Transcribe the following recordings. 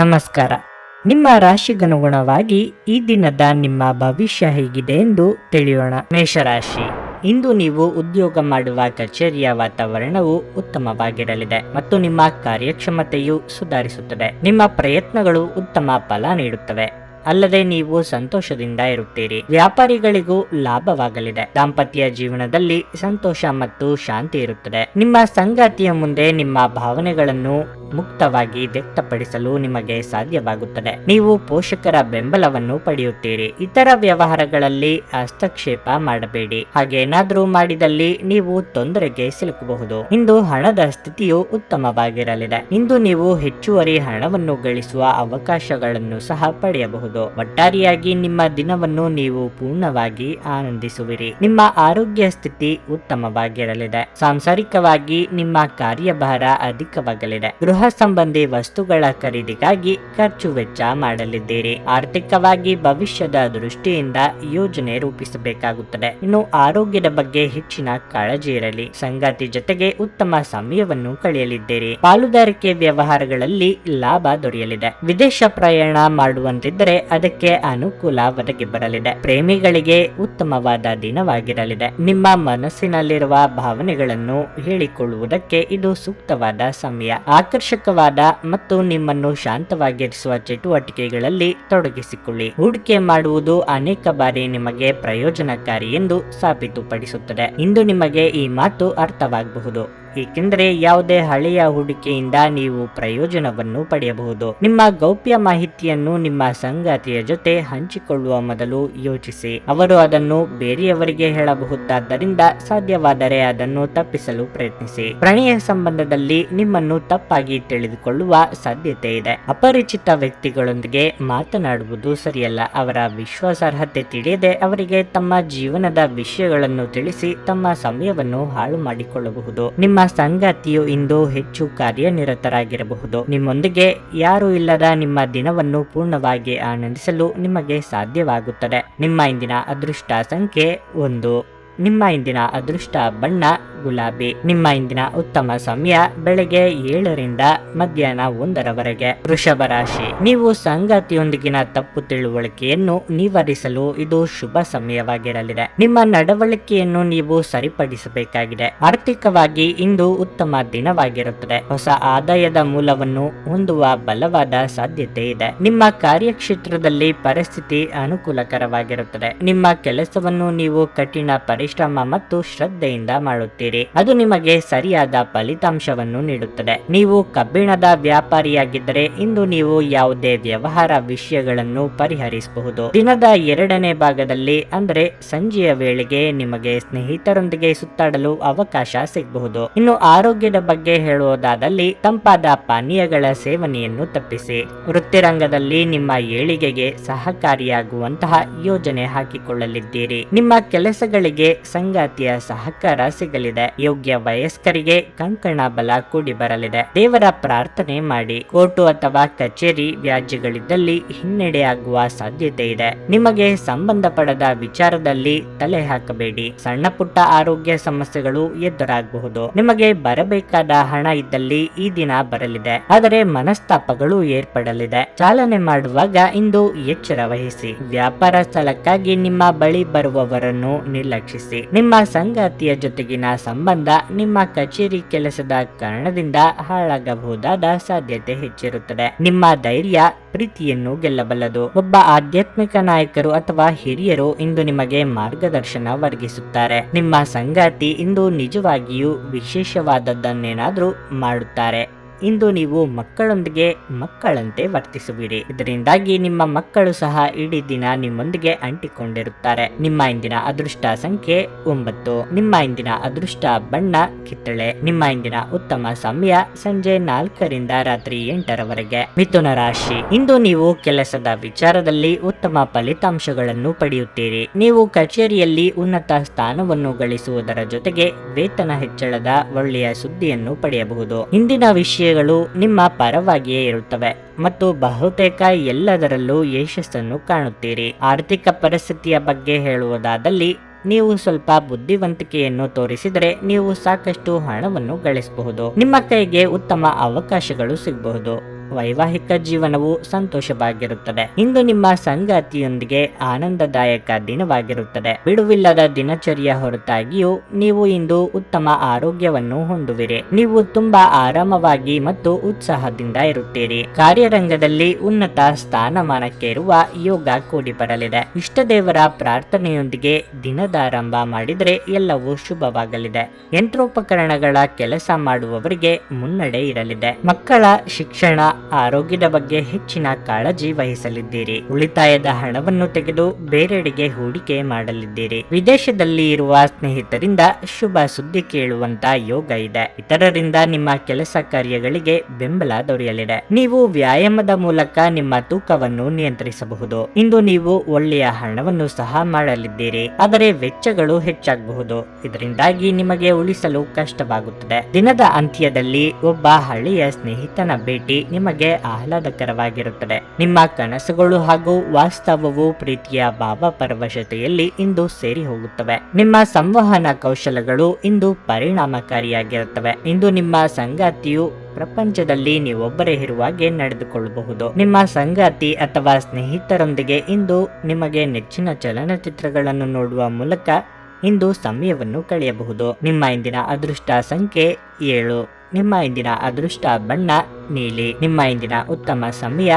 ನಮಸ್ಕಾರ. ನಿಮ್ಮ ರಾಶಿಗನುಗುಣವಾಗಿ ಈ ದಿನದ ನಿಮ್ಮ ಭವಿಷ್ಯ ಹೇಗಿದೆ ಎಂದು ತಿಳಿಯೋಣ. ಮೇಷರಾಶಿ, ಇಂದು ನೀವು ಉದ್ಯೋಗ ಮಾಡುವ ಕಚೇರಿಯ ವಾತಾವರಣವು ಉತ್ತಮವಾಗಿರಲಿದೆ ಮತ್ತು ನಿಮ್ಮ ಕಾರ್ಯಕ್ಷಮತೆಯು ಸುಧಾರಿಸುತ್ತದೆ. ನಿಮ್ಮ ಪ್ರಯತ್ನಗಳು ಉತ್ತಮ ಫಲ ನೀಡುತ್ತವೆ, ಅಲ್ಲದೆ ನೀವು ಸಂತೋಷದಿಂದ ಇರುತ್ತೀರಿ. ವ್ಯಾಪಾರಿಗಳಿಗೂ ಲಾಭವಾಗಲಿದೆ. ದಾಂಪತ್ಯ ಜೀವನದಲ್ಲಿ ಸಂತೋಷ ಮತ್ತು ಶಾಂತಿ ಇರುತ್ತದೆ. ನಿಮ್ಮ ಸಂಗಾತಿಯ ಮುಂದೆ ನಿಮ್ಮ ಭಾವನೆಗಳನ್ನು ಮುಕ್ತವಾಗಿ ವ್ಯಕ್ತಪಡಿಸಲು ನಿಮಗೆ ಸಾಧ್ಯವಾಗುತ್ತದೆ. ನೀವು ಪೋಷಕರ ಬೆಂಬಲವನ್ನು ಪಡೆಯುತ್ತೀರಿ. ಇತರ ವ್ಯವಹಾರಗಳಲ್ಲಿ ಹಸ್ತಕ್ಷೇಪ ಮಾಡಬೇಡಿ. ಹಾಗೇನಾದ್ರೂ ಮಾಡಿದಲ್ಲಿ ನೀವು ತೊಂದರೆಗೆ ಸಿಲುಕಬಹುದು. ಇಂದು ಹಣದ ಸ್ಥಿತಿಯು ಉತ್ತಮವಾಗಿರಲಿದೆ. ಇಂದು ನೀವು ಹೆಚ್ಚುವರಿ ಹಣವನ್ನು ಗಳಿಸುವ ಅವಕಾಶಗಳನ್ನು ಸಹ ಪಡೆಯಬಹುದು. ಒಟ್ಟಾರೆಯಾಗಿ ನಿಮ್ಮ ದಿನವನ್ನು ನೀವು ಪೂರ್ಣವಾಗಿ ಆನಂದಿಸುವಿರಿ. ನಿಮ್ಮ ಆರೋಗ್ಯ ಸ್ಥಿತಿ ಉತ್ತಮವಾಗಿರಲಿದೆ. ಸಾಂಸಾರಿಕವಾಗಿ ನಿಮ್ಮ ಕಾರ್ಯಭಾರ ಅಧಿಕವಾಗಲಿದೆ. ಗೃಹ ಸಂಬಂಧಿ ವಸ್ತುಗಳ ಖರೀದಿಗಾಗಿ ಖರ್ಚು ವೆಚ್ಚ ಮಾಡಲಿದ್ದೀರಿ. ಆರ್ಥಿಕವಾಗಿ ಭವಿಷ್ಯದ ದೃಷ್ಟಿಯಿಂದ ಯೋಜನೆ ರೂಪಿಸಬೇಕಾಗುತ್ತದೆ. ಇನ್ನು ಆರೋಗ್ಯದ ಬಗ್ಗೆ ಹೆಚ್ಚಿನ ಕಾಳಜಿ ಇರಲಿ. ಸಂಗಾತಿ ಜೊತೆಗೆ ಉತ್ತಮ ಸಮಯವನ್ನು ಕಳೆಯಲಿದ್ದೀರಿ. ಪಾಲುದಾರಿಕೆ ವ್ಯವಹಾರಗಳಲ್ಲಿ ಲಾಭ ದೊರೆಯಲಿದೆ. ವಿದೇಶ ಪ್ರಯಾಣ ಮಾಡುವಂತಿದ್ದರೆ ಅದಕ್ಕೆ ಅನುಕೂಲ ಒದಗಿ ಬರಲಿದೆ. ಪ್ರೇಮಿಗಳಿಗೆ ಉತ್ತಮವಾದ ದಿನವಾಗಿರಲಿದೆ. ನಿಮ್ಮ ಮನಸ್ಸಿನಲ್ಲಿರುವ ಭಾವನೆಗಳನ್ನು ಹೇಳಿಕೊಳ್ಳುವುದಕ್ಕೆ ಇದು ಸೂಕ್ತವಾದ ಸಮಯ. ಆಕರ್ಷಕವಾದ ಮತ್ತು ನಿಮ್ಮನ್ನು ಶಾಂತವಾಗಿರಿಸುವ ಚಟುವಟಿಕೆಗಳಲ್ಲಿ ತೊಡಗಿಸಿಕೊಳ್ಳಿ. ಹೂಡಿಕೆ ಮಾಡುವುದು ಅನೇಕ ಬಾರಿ ನಿಮಗೆ ಪ್ರಯೋಜನಕಾರಿ ಎಂದು ಸಾಬೀತುಪಡಿಸುತ್ತದೆ. ಇಂದು ನಿಮಗೆ ಈ ಮಾತು ಅರ್ಥವಾಗಬಹುದು, ಏಕೆಂದರೆ ಯಾವುದೇ ಹಳೆಯ ಹೂಡಿಕೆಯಿಂದ ನೀವು ಪ್ರಯೋಜನವನ್ನು ಪಡೆಯಬಹುದು. ನಿಮ್ಮ ಗೌಪ್ಯ ಮಾಹಿತಿಯನ್ನು ನಿಮ್ಮ ಸಂಗಾತಿಯ ಜೊತೆ ಹಂಚಿಕೊಳ್ಳುವ ಮೊದಲು ಯೋಚಿಸಿ. ಅವರು ಅದನ್ನು ಬೇರೆಯವರಿಗೆ ಹೇಳಬಹುದಾದ್ದರಿಂದ ಸಾಧ್ಯವಾದರೆ ಅದನ್ನು ತಪ್ಪಿಸಲು ಪ್ರಯತ್ನಿಸಿ. ಪ್ರಣಯ ಸಂಬಂಧದಲ್ಲಿ ನಿಮ್ಮನ್ನು ತಪ್ಪಾಗಿ ತಿಳಿದುಕೊಳ್ಳುವ ಸಾಧ್ಯತೆ ಇದೆ. ಅಪರಿಚಿತ ವ್ಯಕ್ತಿಗಳೊಂದಿಗೆ ಮಾತನಾಡುವುದು ಸರಿಯಲ್ಲ. ಅವರ ವಿಶ್ವಾಸಾರ್ಹತೆ ತಿಳಿಯದೆ ಅವರಿಗೆ ತಮ್ಮ ಜೀವನದ ವಿಷಯಗಳನ್ನು ತಿಳಿಸಿ ತಮ್ಮ ಸಮಯವನ್ನು ಹಾಳು ಮಾಡಿಕೊಳ್ಳಬಹುದು. ನಿಮ್ಮ ಸಂಗಾತಿಯು ಇಂದು ಹೆಚ್ಚು ಕಾರ್ಯನಿರತರಾಗಿರಬಹುದು. ನಿಮ್ಮೊಂದಿಗೆ ಯಾರೂ ಇಲ್ಲದ ನಿಮ್ಮ ದಿನವನ್ನು ಪೂರ್ಣವಾಗಿ ಆನಂದಿಸಲು ನಿಮಗೆ ಸಾಧ್ಯವಾಗುತ್ತದೆ. ನಿಮ್ಮ ಇಂದಿನ ಅದೃಷ್ಟ ಸಂಖ್ಯೆ 1. ನಿಮ್ಮ ಇಂದಿನ ಅದೃಷ್ಟ ಬಣ್ಣ ಗುಲಾಬಿ. ನಿಮ್ಮ ಇಂದಿನ ಉತ್ತಮ ಸಮಯ ಬೆಳಗ್ಗೆ 7 ರಿಂದ ಮಧ್ಯಾಹ್ನ 1 ರವರೆಗೆ. ವೃಷಭ ರಾಶಿ, ನೀವು ಸಂಗಾತಿಯೊಂದಿಗಿನ ತಪ್ಪು ತಿಳುವಳಿಕೆಯನ್ನು ನಿವಾರಿಸಲು ಇದು ಶುಭ ಸಮಯವಾಗಿರಲಿದೆ. ನಿಮ್ಮ ನಡವಳಿಕೆಯನ್ನು ನೀವು ಸರಿಪಡಿಸಬೇಕಾಗಿದೆ. ಆರ್ಥಿಕವಾಗಿ ಇಂದು ಉತ್ತಮ ದಿನವಾಗಿರುತ್ತದೆ. ಹೊಸ ಆದಾಯದ ಮೂಲವನ್ನು ಹೊಂದುವ ಬಲವಾದ ಸಾಧ್ಯತೆ ಇದೆ. ನಿಮ್ಮ ಕಾರ್ಯಕ್ಷೇತ್ರದಲ್ಲಿ ಪರಿಸ್ಥಿತಿ ಅನುಕೂಲಕರವಾಗಿರುತ್ತದೆ. ನಿಮ್ಮ ಕೆಲಸವನ್ನು ನೀವು ಕಠಿಣ ಪರಿಶ್ರಮ ಮತ್ತು ಶ್ರದ್ಧೆಯಿಂದ ಮಾಡುತ್ತೀರಿ. ಅದು ನಿಮಗೆ ಸರಿಯಾದ ಫಲಿತಾಂಶವನ್ನು ನೀಡುತ್ತದೆ. ನೀವು ಕಬ್ಬಿಣದ ವ್ಯಾಪಾರಿಯಾಗಿದ್ದರೆ ಇಂದು ನೀವು ಯಾವುದೇ ವ್ಯವಹಾರ ವಿಷಯಗಳನ್ನು ಪರಿಹರಿಸಬಹುದು. ದಿನದ 2ನೇ ಭಾಗದಲ್ಲಿ ಅಂದರೆ ಸಂಜೆಯ ವೇಳೆಗೆ ನಿಮಗೆ ಸ್ನೇಹಿತರೊಂದಿಗೆ ಸುತ್ತಾಡಲು ಅವಕಾಶ ಸಿಗಬಹುದು. ಇನ್ನು ಆರೋಗ್ಯದ ಬಗ್ಗೆ ಹೇಳುವುದಾದಲ್ಲಿ ತಂಪಾದ ಪಾನೀಯಗಳ ಸೇವನೆಯನ್ನು ತಪ್ಪಿಸಿ. ವೃತ್ತಿರಂಗದಲ್ಲಿ ನಿಮ್ಮ ಏಳಿಗೆಗೆ ಸಹಕಾರಿಯಾಗುವಂತಹ ಯೋಜನೆ ಹಾಕಿಕೊಳ್ಳಲಿದ್ದೀರಿ. ನಿಮ್ಮ ಕೆಲಸಗಳಿಗೆ ಸಂಗಾತಿಯ ಸಹಕಾರ ಸಿಗಲಿದೆ. ಯೋಗ್ಯ ವಯಸ್ಕರಿಗೆ ಕಂಕಣ ಬಲ ಕೂಡಿ ಬರಲಿದೆ. ದೇವರ ಪ್ರಾರ್ಥನೆ ಮಾಡಿ. ಕೋರ್ಟು ಅಥವಾ ಕಚೇರಿ ವ್ಯಾಜ್ಯಗಳಿದ್ದಲ್ಲಿ ಹಿನ್ನಡೆಯಾಗುವ ಸಾಧ್ಯತೆ ಇದೆ. ನಿಮಗೆ ಸಂಬಂಧಪಡದ ವಿಚಾರದಲ್ಲಿ ತಲೆ ಹಾಕಬೇಡಿ. ಸಣ್ಣ ಪುಟ್ಟ ಆರೋಗ್ಯ ಸಮಸ್ಯೆಗಳು ಎದುರಾಗಬಹುದು. ನಿಮಗೆ ಬರಬೇಕಾದ ಹಣ ಇದ್ದಲ್ಲಿ ಈ ದಿನ ಬರಲಿದೆ, ಆದರೆ ಮನಸ್ತಾಪಗಳು ಏರ್ಪಡಲಿದೆ. ಚಾಲನೆ ಮಾಡುವಾಗ ಇಂದು ಎಚ್ಚರ ವಹಿಸಿ. ವ್ಯಾಪಾರ ಸ್ಥಳಕ್ಕಾಗಿ ನಿಮ್ಮ ಬಳಿ ಬರುವವರನ್ನು ನಿರ್ಲಕ್ಷಿಸಿ. ನಿಮ್ಮ ಸಂಗಾತಿಯ ಜೊತೆಗಿನ ಸಂಬಂಧ ನಿಮ್ಮ ಕಚೇರಿ ಕೆಲಸದ ಕಾರಣದಿಂದ ಹಾಳಾಗಬಹುದಾದ ಸಾಧ್ಯತೆ ಹೆಚ್ಚಿರುತ್ತದೆ. ನಿಮ್ಮ ಧೈರ್ಯ ಪ್ರೀತಿಯನ್ನು ಗೆಲ್ಲಬಲ್ಲದು. ಒಬ್ಬ ಆಧ್ಯಾತ್ಮಿಕ ನಾಯಕರು ಅಥವಾ ಹಿರಿಯರು ಇಂದು ನಿಮಗೆ ಮಾರ್ಗದರ್ಶನ ಒದಗಿಸುತ್ತಾರೆ. ನಿಮ್ಮ ಸಂಗಾತಿ ಇಂದು ನಿಜವಾಗಿಯೂ ವಿಶೇಷವಾದದ್ದನ್ನೇನಾದ್ರೂ ಮಾಡುತ್ತಾರೆ. ಇಂದು ನೀವು ಮಕ್ಕಳೊಂದಿಗೆ ಮಕ್ಕಳಂತೆ ವರ್ತಿಸುವಿರಿ. ಇದರಿಂದಾಗಿ ನಿಮ್ಮ ಮಕ್ಕಳು ಸಹ ಇಡೀ ದಿನ ನಿಮ್ಮೊಂದಿಗೆ ಅಂಟಿಕೊಂಡಿರುತ್ತಾರೆ. ನಿಮ್ಮ ಇಂದಿನ ಅದೃಷ್ಟ ಸಂಖ್ಯೆ 9. ನಿಮ್ಮ ಇಂದಿನ ಅದೃಷ್ಟ ಬಣ್ಣ ಕಿತ್ತಳೆ. ನಿಮ್ಮ ಇಂದಿನ ಉತ್ತಮ ಸಮಯ ಸಂಜೆ 4 ರಿಂದ ರಾತ್ರಿ 8 ರವರೆಗೆ. ಮಿಥುನ ರಾಶಿ, ಇಂದು ನೀವು ಕೆಲಸದ ವಿಚಾರದಲ್ಲಿ ಉತ್ತಮ ಫಲಿತಾಂಶಗಳನ್ನು ಪಡೆಯುತ್ತೀರಿ. ನೀವು ಕಚೇರಿಯಲ್ಲಿ ಉನ್ನತ ಸ್ಥಾನವನ್ನು ಗಳಿಸುವುದರ ಜೊತೆಗೆ ವೇತನ ಹೆಚ್ಚಳದ ಒಳ್ಳೆಯ ಸುದ್ದಿಯನ್ನು ಪಡೆಯಬಹುದು. ಇಂದಿನ ವಿಷಯ ನಿಮ್ಮ ಪರವಾಗಿಯೇ ಇರುತ್ತವೆ ಮತ್ತು ಬಹುತೇಕ ಎಲ್ಲದರಲ್ಲೂ ಯಶಸ್ಸನ್ನು ಕಾಣುತ್ತೀರಿ. ಆರ್ಥಿಕ ಪರಿಸ್ಥಿತಿಯ ಬಗ್ಗೆ ಹೇಳುವುದಾದಲ್ಲಿ ನೀವು ಸ್ವಲ್ಪ ಬುದ್ಧಿವಂತಿಕೆಯನ್ನು ತೋರಿಸಿದರೆ ನೀವು ಸಾಕಷ್ಟು ಹಣವನ್ನು ಗಳಿಸಬಹುದು. ನಿಮ್ಮ ಕೈಗೆ ಉತ್ತಮ ಅವಕಾಶಗಳು ಸಿಗಬಹುದು. ವೈವಾಹಿಕ ಜೀವನವು ಸಂತೋಷವಾಗಿರುತ್ತದೆ. ಇಂದು ನಿಮ್ಮ ಸಂಗಾತಿಯೊಂದಿಗೆ ಆನಂದದಾಯಕ ದಿನವಾಗಿರುತ್ತದೆ. ಬಿಡುವಿಲ್ಲದ ದಿನಚರಿಯ ಹೊರತಾಗಿಯೂ ನೀವು ಇಂದು ಉತ್ತಮ ಆರೋಗ್ಯವನ್ನು ಹೊಂದುವಿರಿ. ನೀವು ತುಂಬಾ ಆರಾಮವಾಗಿ ಮತ್ತು ಉತ್ಸಾಹದಿಂದ ಇರುತ್ತೀರಿ. ಕಾರ್ಯರಂಗದಲ್ಲಿ ಉನ್ನತ ಸ್ಥಾನಮಾನಕ್ಕೆ ಇರುವ ಯೋಗ ಕೂಡಿ ಬರಲಿದೆ. ಇಷ್ಟದೇವರ ಪ್ರಾರ್ಥನೆಯೊಂದಿಗೆ ದಿನದಾರಂಭ ಮಾಡಿದರೆ ಎಲ್ಲವೂ ಶುಭವಾಗಲಿದೆ. ಯಂತ್ರೋಪಕರಣಗಳ ಕೆಲಸ ಮಾಡುವವರಿಗೆ ಮುನ್ನಡೆ ಇರಲಿದೆ. ಮಕ್ಕಳ ಶಿಕ್ಷಣ ಆರೋಗ್ಯದ ಬಗ್ಗೆ ಹೆಚ್ಚಿನ ಕಾಳಜಿ ವಹಿಸಲಿದ್ದೀರಿ. ಉಳಿತಾಯದ ಹಣವನ್ನು ತೆಗೆದು ಬೇರೆಡೆಗೆ ಹೂಡಿಕೆ ಮಾಡಲಿದ್ದೀರಿ. ವಿದೇಶದಲ್ಲಿ ಇರುವ ಸ್ನೇಹಿತರಿಂದ ಶುಭ ಸುದ್ದಿ ಕೇಳುವಂತ ಯೋಗ ಇದೆ. ಇತರರಿಂದ ನಿಮ್ಮ ಕೆಲಸ ಕಾರ್ಯಗಳಿಗೆ ಬೆಂಬಲ ದೊರೆಯಲಿದೆ. ನೀವು ವ್ಯಾಯಾಮದ ಮೂಲಕ ನಿಮ್ಮ ತೂಕವನ್ನು ನಿಯಂತ್ರಿಸಬಹುದು. ಇಂದು ನೀವು ಒಳ್ಳೆಯ ಹಣವನ್ನು ಸಹ ಮಾಡಲಿದ್ದೀರಿ, ಆದರೆ ವೆಚ್ಚಗಳು ಹೆಚ್ಚಾಗಬಹುದು. ಇದರಿಂದಾಗಿ ನಿಮಗೆ ಉಳಿಸಲು ಕಷ್ಟವಾಗುತ್ತದೆ. ದಿನದ ಅಂತ್ಯದಲ್ಲಿ ಒಬ್ಬ ಹಳೆಯ ಸ್ನೇಹಿತನ ಭೇಟಿ ನಿಮಗೆ ಆಹ್ಲಾದಕರವಾಗಿರುತ್ತದೆ. ನಿಮ್ಮ ಕನಸುಗಳು ಹಾಗೂ ವಾಸ್ತವವು ಪ್ರೀತಿಯ ಭಾವಪರವಶತೆಯಲ್ಲಿ ಇಂದು ಸೇರಿ ಹೋಗುತ್ತವೆ. ನಿಮ್ಮ ಸಂವಹನ ಕೌಶಲಗಳು ಇಂದು ಪರಿಣಾಮಕಾರಿಯಾಗಿರುತ್ತವೆ. ಇಂದು ನಿಮ್ಮ ಸಂಗಾತಿಯು ಪ್ರಪಂಚದಲ್ಲಿ ನೀವೊಬ್ಬರೇ ಇರುವಾಗೆ ನಡೆದುಕೊಳ್ಳಬಹುದು. ನಿಮ್ಮ ಸಂಗಾತಿ ಅಥವಾ ಸ್ನೇಹಿತರೊಂದಿಗೆ ಇಂದು ನಿಮಗೆ ನೆಚ್ಚಿನ ಚಲನಚಿತ್ರಗಳನ್ನು ನೋಡುವ ಮೂಲಕ ಇಂದು ಸಮಯವನ್ನು ಕಳೆಯಬಹುದು. ನಿಮ್ಮ ಇಂದಿನ ಅದೃಷ್ಟ ಸಂಖ್ಯೆ 7. ನಿಮ್ಮ ಇಂದಿನ ಅದೃಷ್ಟ ಬಣ್ಣ ನೀಲಿ. ನಿಮ್ಮ ಇಂದಿನ ಉತ್ತಮ ಸಮಯ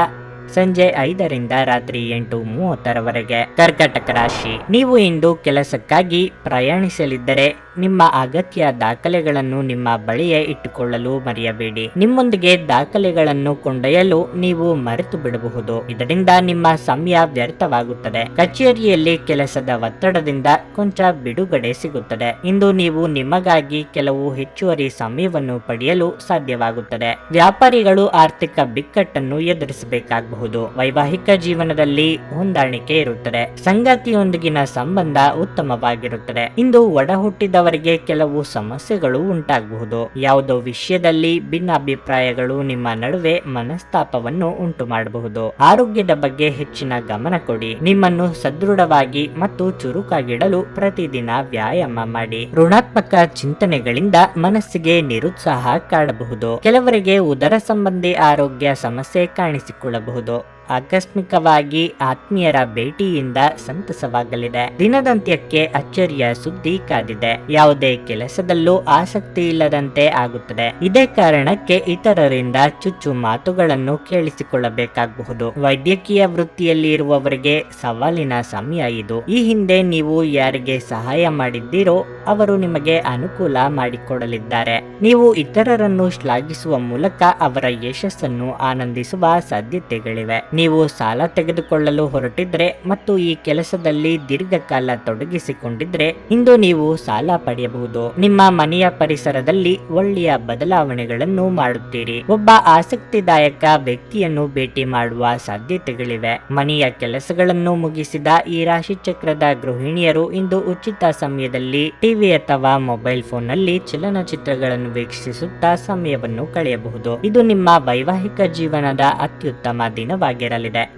ಸಂಜೆ 5ರಿಂದ ರಾತ್ರಿ 8:30ರವರೆಗೆ. ಕರ್ಕಾಟಕ ರಾಶಿ, ನೀವು ಇಂದು ಕೆಲಸಕ್ಕಾಗಿ ಪ್ರಯಾಣಿಸಲಿದ್ದರೆ ನಿಮ್ಮ ಅಗತ್ಯ ದಾಖಲೆಗಳನ್ನು ನಿಮ್ಮ ಬಳಿಯೇ ಇಟ್ಟುಕೊಳ್ಳಲು ಮರೆಯಬೇಡಿ. ನಿಮ್ಮೊಂದಿಗೆ ದಾಖಲೆಗಳನ್ನು ಕೊಂಡೊಯ್ಯಲು ನೀವು ಮರೆತು ಬಿಡಬಹುದು. ಇದರಿಂದ ನಿಮ್ಮ ಸಮಯ ವ್ಯರ್ಥವಾಗುತ್ತದೆ. ಕಚೇರಿಯಲ್ಲಿ ಕೆಲಸದ ಒತ್ತಡದಿಂದ ಕೊಂಚ ಬಿಡುಗಡೆ ಸಿಗುತ್ತದೆ. ಇಂದು ನೀವು ನಿಮಗಾಗಿ ಕೆಲವು ಹೆಚ್ಚುವರಿ ಸಮಯವನ್ನು ಪಡೆಯಲು ಸಾಧ್ಯವಾಗುತ್ತದೆ. ವ್ಯಾಪಾರಿಗಳು ಆರ್ಥಿಕ ಬಿಕ್ಕಟ್ಟನ್ನು ಎದುರಿಸಬೇಕಾಗಬಹುದು. ವೈವಾಹಿಕ ಜೀವನದಲ್ಲಿ ಹೊಂದಾಣಿಕೆ ಇರುತ್ತದೆ. ಸಂಗಾತಿಯೊಂದಿಗಿನ ಸಂಬಂಧ ಉತ್ತಮವಾಗಿರುತ್ತದೆ. ಇಂದು ಒಡಹುಟ್ಟಿದವರಿಗೆ ಕೆಲವು ಸಮಸ್ಯೆಗಳು ಉಂಟಾಗಬಹುದು. ಯಾವುದೋ ವಿಷಯದಲ್ಲಿ ಭಿನ್ನಾಭಿಪ್ರಾಯಗಳು ನಿಮ್ಮ ನಡುವೆ ಮನಸ್ತಾಪವನ್ನು ಉಂಟು ಮಾಡಬಹುದು. ಆರೋಗ್ಯದ ಬಗ್ಗೆ ಹೆಚ್ಚಿನ ಗಮನ ಕೊಡಿ. ನಿಮ್ಮನ್ನು ಸದೃಢವಾಗಿ ಮತ್ತು ಚುರುಕಾಗಿಡಲು ಪ್ರತಿದಿನ ವ್ಯಾಯಾಮ ಮಾಡಿ. ಋಣಾತ್ಮಕ ಚಿಂತನೆಗಳಿಂದ ಮನಸ್ಸಿಗೆ ನಿರುತ್ಸಾಹ ಕಾಡಬಹುದು. ಕೆಲವರಿಗೆ ಉದರ ಸಂಬಂಧಿ ಆರೋಗ್ಯ ಸಮಸ್ಯೆ ಕಾಣಿಸಿಕೊಳ್ಳಬಹುದು. ಆಕಸ್ಮಿಕವಾಗಿ ಆತ್ಮೀಯರ ಭೇಟಿಯಿಂದ ಸಂತಸವಾಗಲಿದೆ. ದಿನದಂತ್ಯಕ್ಕೆ ಅಚ್ಚರಿಯ ಸುದ್ದಿ ಕಾದಿದೆ. ಯಾವುದೇ ಕೆಲಸದಲ್ಲೂ ಆಸಕ್ತಿ ಇಲ್ಲದಂತೆ ಆಗುತ್ತದೆ. ಇದೇ ಕಾರಣಕ್ಕೆ ಇತರರಿಂದ ಚುಚ್ಚು ಮಾತುಗಳನ್ನು ಕೇಳಿಸಿಕೊಳ್ಳಬೇಕಾಗಬಹುದು. ವೈದ್ಯಕೀಯ ವೃತ್ತಿಯಲ್ಲಿ ಇರುವವರಿಗೆ ಸವಾಲಿನ ಸಮಯ ಇದು. ಈ ಹಿಂದೆ ನೀವು ಯಾರಿಗೆ ಸಹಾಯ ಮಾಡಿದ್ದೀರೋ ಅವರು ನಿಮಗೆ ಅನುಕೂಲ ಮಾಡಿಕೊಡಲಿದ್ದಾರೆ. ನೀವು ಇತರರನ್ನು ಶ್ಲಾಘಿಸುವ ಮೂಲಕ ಅವರ ಯಶಸ್ಸನ್ನು ಆನಂದಿಸುವ ಸಾಧ್ಯತೆಗಳಿವೆ. ನೀವು ಸಾಲ ತೆಗೆದುಕೊಳ್ಳಲು ಹೊರಟಿದ್ರೆ ಮತ್ತು ಈ ಕೆಲಸದಲ್ಲಿ ದೀರ್ಘಕಾಲ ತೊಡಗಿಸಿಕೊಂಡಿದ್ರೆ ಇಂದು ನೀವು ಸಾಲ ಪಡೆಯಬಹುದು. ನಿಮ್ಮ ಮನೆಯ ಪರಿಸರದಲ್ಲಿ ಒಳ್ಳೆಯ ಬದಲಾವಣೆಗಳನ್ನು ಮಾಡುತ್ತೀರಿ. ಒಬ್ಬ ಆಸಕ್ತಿದಾಯಕ ವ್ಯಕ್ತಿಯನ್ನು ಭೇಟಿ ಮಾಡುವ ಸಾಧ್ಯತೆಗಳಿವೆ. ಮನೆಯ ಕೆಲಸಗಳನ್ನು ಮುಗಿಸಿದ ಈ ರಾಶಿ ಚಕ್ರದ ಗೃಹಿಣಿಯರು ಇಂದು ಉಚಿತ ಸಮಯದಲ್ಲಿ ಟಿವಿ ಅಥವಾ ಮೊಬೈಲ್ ಫೋನ್ ನಲ್ಲಿ ಚಲನಚಿತ್ರಗಳನ್ನು ವೀಕ್ಷಿಸುತ್ತಾ ಸಮಯವನ್ನು ಕಳೆಯಬಹುದು. ಇದು ನಿಮ್ಮ ವೈವಾಹಿಕ ಜೀವನದ ಅತ್ಯುತ್ತಮ ದಿನವಾಗಿರಲಿದೆ.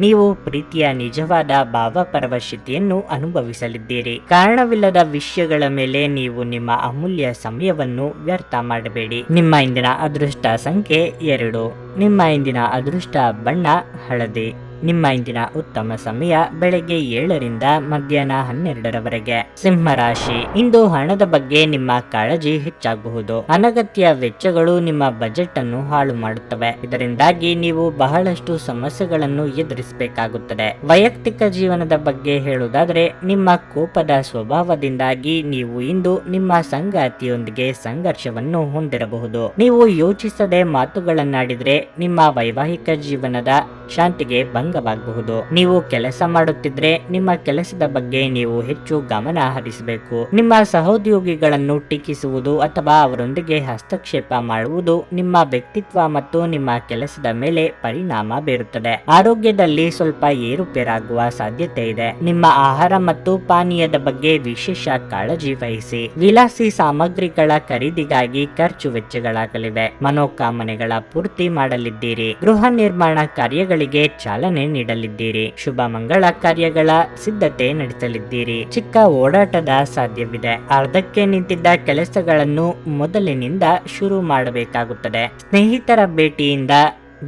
ನೀವು ಪ್ರೀತಿಯ ನಿಜವಾದ ಭಾವಪರವಶತೆಯನ್ನು ಅನುಭವಿಸಲಿದ್ದೀರಿ. ಕಾರಣವಿಲ್ಲದ ವಿಷಯಗಳ ಮೇಲೆ ನೀವು ನಿಮ್ಮ ಅಮೂಲ್ಯ ಸಮಯವನ್ನು ವ್ಯರ್ಥ ಮಾಡಬೇಡಿ. ನಿಮ್ಮ ಇಂದಿನ ಅದೃಷ್ಟ ಸಂಖ್ಯೆ 2. ನಿಮ್ಮ ಇಂದಿನ ಅದೃಷ್ಟ ಬಣ್ಣ ಹಳದಿ. ನಿಮ್ಮ ಇಂದಿನ ಉತ್ತಮ ಸಮಯ ಬೆಳಗ್ಗೆ 7ರಿಂದ ಮಧ್ಯಾಹ್ನ 12ರವರೆಗೆ. ಸಿಂಹರಾಶಿ, ಇಂದು ಹಣದ ಬಗ್ಗೆ ನಿಮ್ಮ ಕಾಳಜಿ ಹೆಚ್ಚಾಗಬಹುದು. ಅನಗತ್ಯ ವೆಚ್ಚಗಳು ನಿಮ್ಮ ಬಜೆಟ್ ಅನ್ನು ಹಾಳು ಮಾಡುತ್ತವೆ. ಇದರಿಂದಾಗಿ ನೀವು ಬಹಳಷ್ಟು ಸಮಸ್ಯೆಗಳನ್ನು ಎದುರಿಸಬೇಕಾಗುತ್ತದೆ. ವೈಯಕ್ತಿಕ ಜೀವನದ ಬಗ್ಗೆ ಹೇಳುವುದಾದರೆ ನಿಮ್ಮ ಕೋಪದ ಸ್ವಭಾವದಿಂದಾಗಿ ನೀವು ಇಂದು ನಿಮ್ಮ ಸಂಗಾತಿಯೊಂದಿಗೆ ಸಂಘರ್ಷವನ್ನು ಹೊಂದಿರಬಹುದು. ನೀವು ಯೋಚಿಸದೆ ಮಾತುಗಳನ್ನಾಡಿದ್ರೆ ನಿಮ್ಮ ವೈವಾಹಿಕ ಜೀವನದ ಶಾಂತಿಗೆ ಭಂಗವಾಗಬಹುದು. ನೀವು ಕೆಲಸ ಮಾಡುತ್ತಿದ್ರೆ ನಿಮ್ಮ ಕೆಲಸದ ಬಗ್ಗೆ ನೀವು ಹೆಚ್ಚು ಗಮನ ಹರಿಸಬೇಕು. ನಿಮ್ಮ ಸಹೋದ್ಯೋಗಿಗಳನ್ನು ಟೀಕಿಸುವುದು ಅಥವಾ ಅವರೊಂದಿಗೆ ಹಸ್ತಕ್ಷೇಪ ಮಾಡುವುದು ನಿಮ್ಮ ವ್ಯಕ್ತಿತ್ವ ಮತ್ತು ನಿಮ್ಮ ಕೆಲಸದ ಮೇಲೆ ಪರಿಣಾಮ ಬೀರುತ್ತದೆ. ಆರೋಗ್ಯದಲ್ಲಿ ಸ್ವಲ್ಪ ಏರುಪೇರಾಗುವ ಸಾಧ್ಯತೆ ಇದೆ. ನಿಮ್ಮ ಆಹಾರ ಮತ್ತು ಪಾನೀಯದ ಬಗ್ಗೆ ವಿಶೇಷ ಕಾಳಜಿ ವಹಿಸಿ. ವಿಲಾಸಿ ಸಾಮಗ್ರಿಗಳ ಖರೀದಿಗಾಗಿ ಖರ್ಚು ವೆಚ್ಚಗಳಾಗಲಿವೆ. ಮನೋಕಾಮನೆಗಳ ಪೂರ್ತಿ ಮಾಡಲಿದ್ದೀರಿ. ಗೃಹ ನಿರ್ಮಾಣ ಕಾರ್ಯಗಳಿಗೆ ಚಾಲನೆ ನೀಡಲಿದ್ದೀರಿ. ಶುಭ ಮಂಗಳ ಕಾರ್ಯಗಳ ಸಿದ್ಧತೆ ನಡೆಸಲಿದ್ದೀರಿ. ಚಿಕ್ಕ ಓಡಾಟದ ಸಾಧ್ಯವಿದೆ. ಅರ್ಧಕ್ಕೆ ನಿಂತಿದ್ದ ಕೆಲಸಗಳನ್ನು ಮೊದಲಿನಿಂದ ಶುರು ಮಾಡಬೇಕಾಗುತ್ತದೆ. ಸ್ನೇಹಿತರ ಭೇಟಿಯಿಂದ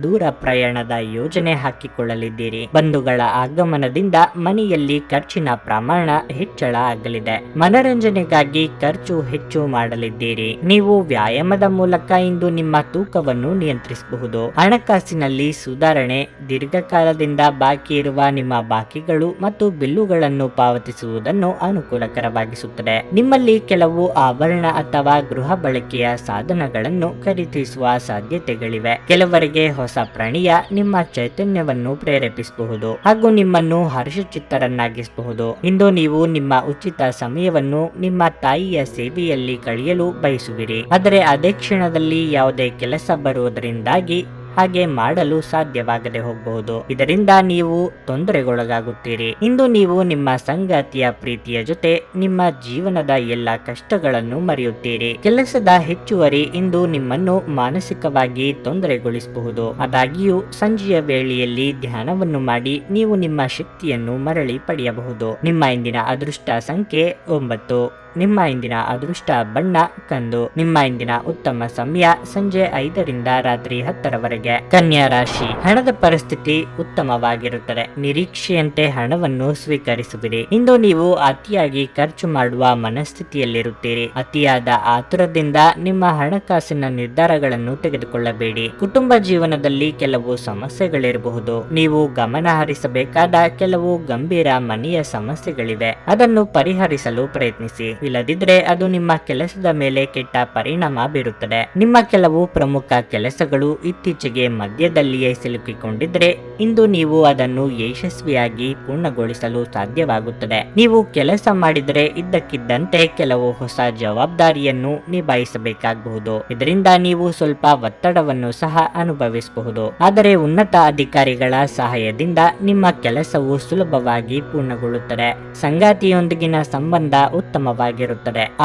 ದೂರ ಪ್ರಯಾಣದ ಯೋಜನೆ ಹಾಕಿಕೊಳ್ಳಲಿದ್ದೀರಿ. ಬಂಧುಗಳ ಆಗಮನದಿಂದ ಮನೆಯಲ್ಲಿ ಖರ್ಚಿನ ಪ್ರಮಾಣ ಹೆಚ್ಚಳ ಆಗಲಿದೆ. ಮನರಂಜನೆಗಾಗಿ ಖರ್ಚು ಹೆಚ್ಚು ಮಾಡಲಿದ್ದೀರಿ. ನೀವು ವ್ಯಾಯಾಮದ ಮೂಲಕ ಇಂದು ನಿಮ್ಮ ತೂಕವನ್ನು ನಿಯಂತ್ರಿಸಬಹುದು. ಹಣಕಾಸಿನಲ್ಲಿ ಸುಧಾರಣೆ. ದೀರ್ಘಕಾಲದಿಂದ ಬಾಕಿ ಇರುವ ನಿಮ್ಮ ಬಾಕಿಗಳು ಮತ್ತು ಬಿಲ್ಲುಗಳನ್ನು ಪಾವತಿಸುವುದನ್ನು ಅನುಕೂಲಕರವಾಗಿಸುತ್ತದೆ. ನಿಮ್ಮಲ್ಲಿ ಕೆಲವು ಆಭರಣ ಅಥವಾ ಗೃಹ ಬಳಕೆಯ ಸಾಧನಗಳನ್ನು ಖರೀದಿಸುವ ಸಾಧ್ಯತೆಗಳಿವೆ. ಕೆಲವರಿಗೆ ಹೊಸ ಪ್ರಾಣಿಯ ನಿಮ್ಮ ಚೈತನ್ಯವನ್ನು ಪ್ರೇರೇಪಿಸಬಹುದು ಹಾಗೂ ನಿಮ್ಮನ್ನು ಹರ್ಷಚಿತ್ತರನ್ನಾಗಿಸಬಹುದು. ಇಂದು ನೀವು ನಿಮ್ಮ ಉಚಿತ ಸಮಯವನ್ನು ನಿಮ್ಮ ತಾಯಿಯ ಸೇವೆಯಲ್ಲಿ ಕಳೆಯಲು ಬಯಸುವಿರಿ, ಆದರೆ ಅದೇ ಕ್ಷಣದಲ್ಲಿ ಯಾವುದೇ ಕೆಲಸ ಬರುವುದರಿಂದಾಗಿ ಹಾಗೆ ಮಾಡಲು ಸಾಧ್ಯವಾಗದೆ ಹೋಗಬಹುದು. ಇದರಿಂದ ನೀವು ತೊಂದರೆಗೊಳಗಾಗುತ್ತೀರಿ. ಇಂದು ನೀವು ನಿಮ್ಮ ಸಂಗಾತಿಯ ಪ್ರೀತಿಯ ಜೊತೆ ನಿಮ್ಮ ಜೀವನದ ಎಲ್ಲ ಕಷ್ಟಗಳನ್ನು ಮರೆಯುತ್ತೀರಿ. ಕೆಲಸದ ಹೆಚ್ಚುವರಿ ಇಂದು ನಿಮ್ಮನ್ನು ಮಾನಸಿಕವಾಗಿ ತೊಂದರೆಗೊಳಿಸಬಹುದು. ಆದಾಗ್ಯೂ ಸಂಜೆಯ ವೇಳೆಯಲ್ಲಿ ಧ್ಯಾನವನ್ನು ಮಾಡಿ ನೀವು ನಿಮ್ಮ ಶಕ್ತಿಯನ್ನು ಮರಳಿ ಪಡೆಯಬಹುದು. ನಿಮ್ಮ ಇಂದಿನ ಅದೃಷ್ಟ ಸಂಖ್ಯೆ 9. ನಿಮ್ಮ ಇಂದಿನ ಅದೃಷ್ಟ ಬಣ್ಣ ಕಂದು. ನಿಮ್ಮ ಇಂದಿನ ಉತ್ತಮ ಸಮಯ ಸಂಜೆ 5ರಿಂದ ರಾತ್ರಿ 10ರವರೆಗೆ. ಕನ್ಯಾ ರಾಶಿ. ಹಣದ ಪರಿಸ್ಥಿತಿ ಉತ್ತಮವಾಗಿರುತ್ತದೆ. ನಿರೀಕ್ಷೆಯಂತೆ ಹಣವನ್ನು ಸ್ವೀಕರಿಸುವಿರಿ. ಇಂದು ನೀವು ಅತಿಯಾಗಿ ಖರ್ಚು ಮಾಡುವ ಮನಸ್ಥಿತಿಯಲ್ಲಿರುತ್ತೀರಿ. ಅತಿಯಾದ ಆತುರದಿಂದ ನಿಮ್ಮ ಹಣಕಾಸಿನ ನಿರ್ಧಾರಗಳನ್ನು ತೆಗೆದುಕೊಳ್ಳಬೇಡಿ. ಕುಟುಂಬ ಜೀವನದಲ್ಲಿ ಕೆಲವು ಸಮಸ್ಯೆಗಳಿರಬಹುದು. ನೀವು ಗಮನ ಹರಿಸಬೇಕಾದ ಕೆಲವು ಗಂಭೀರ ಮನೆಯ ಸಮಸ್ಯೆಗಳಿವೆ. ಅದನ್ನು ಪರಿಹರಿಸಲು ಪ್ರಯತ್ನಿಸಿ. ಇಲ್ಲದಿದ್ದರೆ ಅದು ನಿಮ್ಮ ಕೆಲಸದ ಮೇಲೆ ಕೆಟ್ಟ ಪರಿಣಾಮ ಬೀರುತ್ತದೆ. ನಿಮ್ಮ ಕೆಲವು ಪ್ರಮುಖ ಕೆಲಸಗಳು ಇತ್ತೀಚೆಗೆ ಮಧ್ಯದಲ್ಲಿಯೇ ಸಿಲುಕಿಕೊಂಡಿದ್ರೆ ಇಂದು ನೀವು ಅದನ್ನು ಯಶಸ್ವಿಯಾಗಿ ಪೂರ್ಣಗೊಳಿಸಲು ಸಾಧ್ಯವಾಗುತ್ತದೆ. ನೀವು ಕೆಲಸ ಮಾಡಿದರೆ ಇದ್ದಕ್ಕಿದ್ದಂತೆ ಕೆಲವು ಹೊಸ ಜವಾಬ್ದಾರಿಯನ್ನು ನಿಭಾಯಿಸಬೇಕಾಗಬಹುದು. ಇದರಿಂದ ನೀವು ಸ್ವಲ್ಪ ಒತ್ತಡವನ್ನು ಸಹ ಅನುಭವಿಸಬಹುದು. ಆದರೆ ಉನ್ನತ ಅಧಿಕಾರಿಗಳ ಸಹಾಯದಿಂದ ನಿಮ್ಮ ಕೆಲಸವು ಸುಲಭವಾಗಿ ಪೂರ್ಣಗೊಳ್ಳುತ್ತದೆ. ಸಂಗಾತಿಯೊಂದಿಗಿನ ಸಂಬಂಧ ಉತ್ತಮವಾಗಿರುತ್ತದೆ.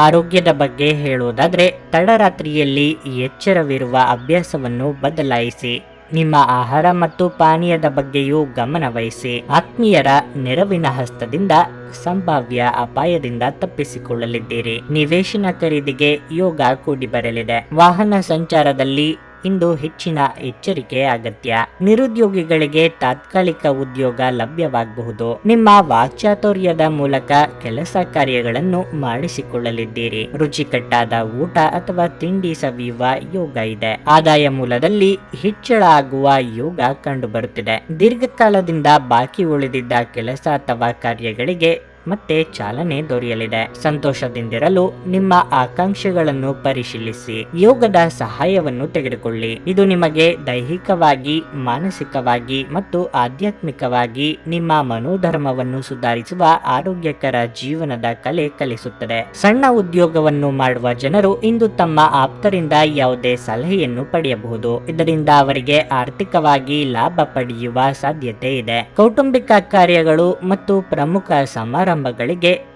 ಆರೋಗ್ಯದ ಬಗ್ಗೆ ಹೇಳುವುದಾದ್ರೆ ತಡರಾತ್ರಿಯಲ್ಲಿ ಎಚ್ಚರವಿರುವ ಅಭ್ಯಾಸವನ್ನು ಬದಲಾಯಿಸಿ. ನಿಮ್ಮ ಆಹಾರ ಮತ್ತು ಪಾನೀಯದ ಬಗ್ಗೆಯೂ ಗಮನ ವಹಿಸಿ. ಆತ್ಮೀಯರ ನೆರವಿನ ಹಸ್ತದಿಂದ ಸಂಭಾವ್ಯ ಅಪಾಯದಿಂದ ತಪ್ಪಿಸಿಕೊಳ್ಳಲಿದ್ದೀರಿ. ನಿವೇಶನ ಖರೀದಿಗೆ ಯೋಗ ಕೂಡಿ ಬರಲಿದೆ. ವಾಹನ ಸಂಚಾರದಲ್ಲಿ ಇಂದು ಹೆಚ್ಚಿನ ಎಚ್ಚರಿಕೆ ಅಗತ್ಯ. ನಿರುದ್ಯೋಗಿಗಳಿಗೆ ತಾತ್ಕಾಲಿಕ ಉದ್ಯೋಗ ಲಭ್ಯವಾಗಬಹುದು. ನಿಮ್ಮ ವಾಕ್ಚಾತುರ್ಯದ ಮೂಲಕ ಕೆಲಸ ಕಾರ್ಯಗಳನ್ನು ಮಾಡಿಸಿಕೊಳ್ಳಲಿದ್ದೀರಿ. ರುಚಿಕಟ್ಟಾದ ಊಟ ಅಥವಾ ತಿಂಡಿ ಸವಿಯುವ ಯೋಗ ಇದೆ. ಆದಾಯ ಮೂಲದಲ್ಲಿ ಹೆಚ್ಚಳ ಆಗುವ ಯೋಗ ಕಂಡುಬರುತ್ತಿದೆ. ದೀರ್ಘಕಾಲದಿಂದ ಬಾಕಿ ಉಳಿದಿದ್ದ ಕೆಲಸ ಅಥವಾ ಕಾರ್ಯಗಳಿಗೆ ಮತ್ತೆ ಚಾಲನೆ ದೊರೆಯಲಿದೆ. ಸಂತೋಷದಿಂದಿರಲು ನಿಮ್ಮ ಆಕಾಂಕ್ಷೆಗಳನ್ನು ಪರಿಶೀಲಿಸಿ. ಯೋಗದ ಸಹಾಯವನ್ನು ತೆಗೆದುಕೊಳ್ಳಿ. ಇದು ನಿಮಗೆ ದೈಹಿಕವಾಗಿ, ಮಾನಸಿಕವಾಗಿ ಮತ್ತು ಆಧ್ಯಾತ್ಮಿಕವಾಗಿ ನಿಮ್ಮ ಮನೋಧರ್ಮವನ್ನು ಸುಧಾರಿಸುವ ಆರೋಗ್ಯಕರ ಜೀವನದ ಕಲೆ ಕಲಿಸುತ್ತದೆ. ಸಣ್ಣ ಉದ್ಯೋಗವನ್ನು ಮಾಡುವ ಜನರು ಇಂದು ತಮ್ಮ ಆಪ್ತರಿಂದ ಯಾವುದೇ ಸಲಹೆಯನ್ನು ಪಡೆಯಬಹುದು. ಇದರಿಂದ ಅವರಿಗೆ ಆರ್ಥಿಕವಾಗಿ ಲಾಭ ಪಡೆಯುವ ಸಾಧ್ಯತೆ ಇದೆ. ಕೌಟುಂಬಿಕ ಕಾರ್ಯಗಳು ಮತ್ತು ಪ್ರಮುಖ ಸಮಾರಂಭಗಳಿಗೆ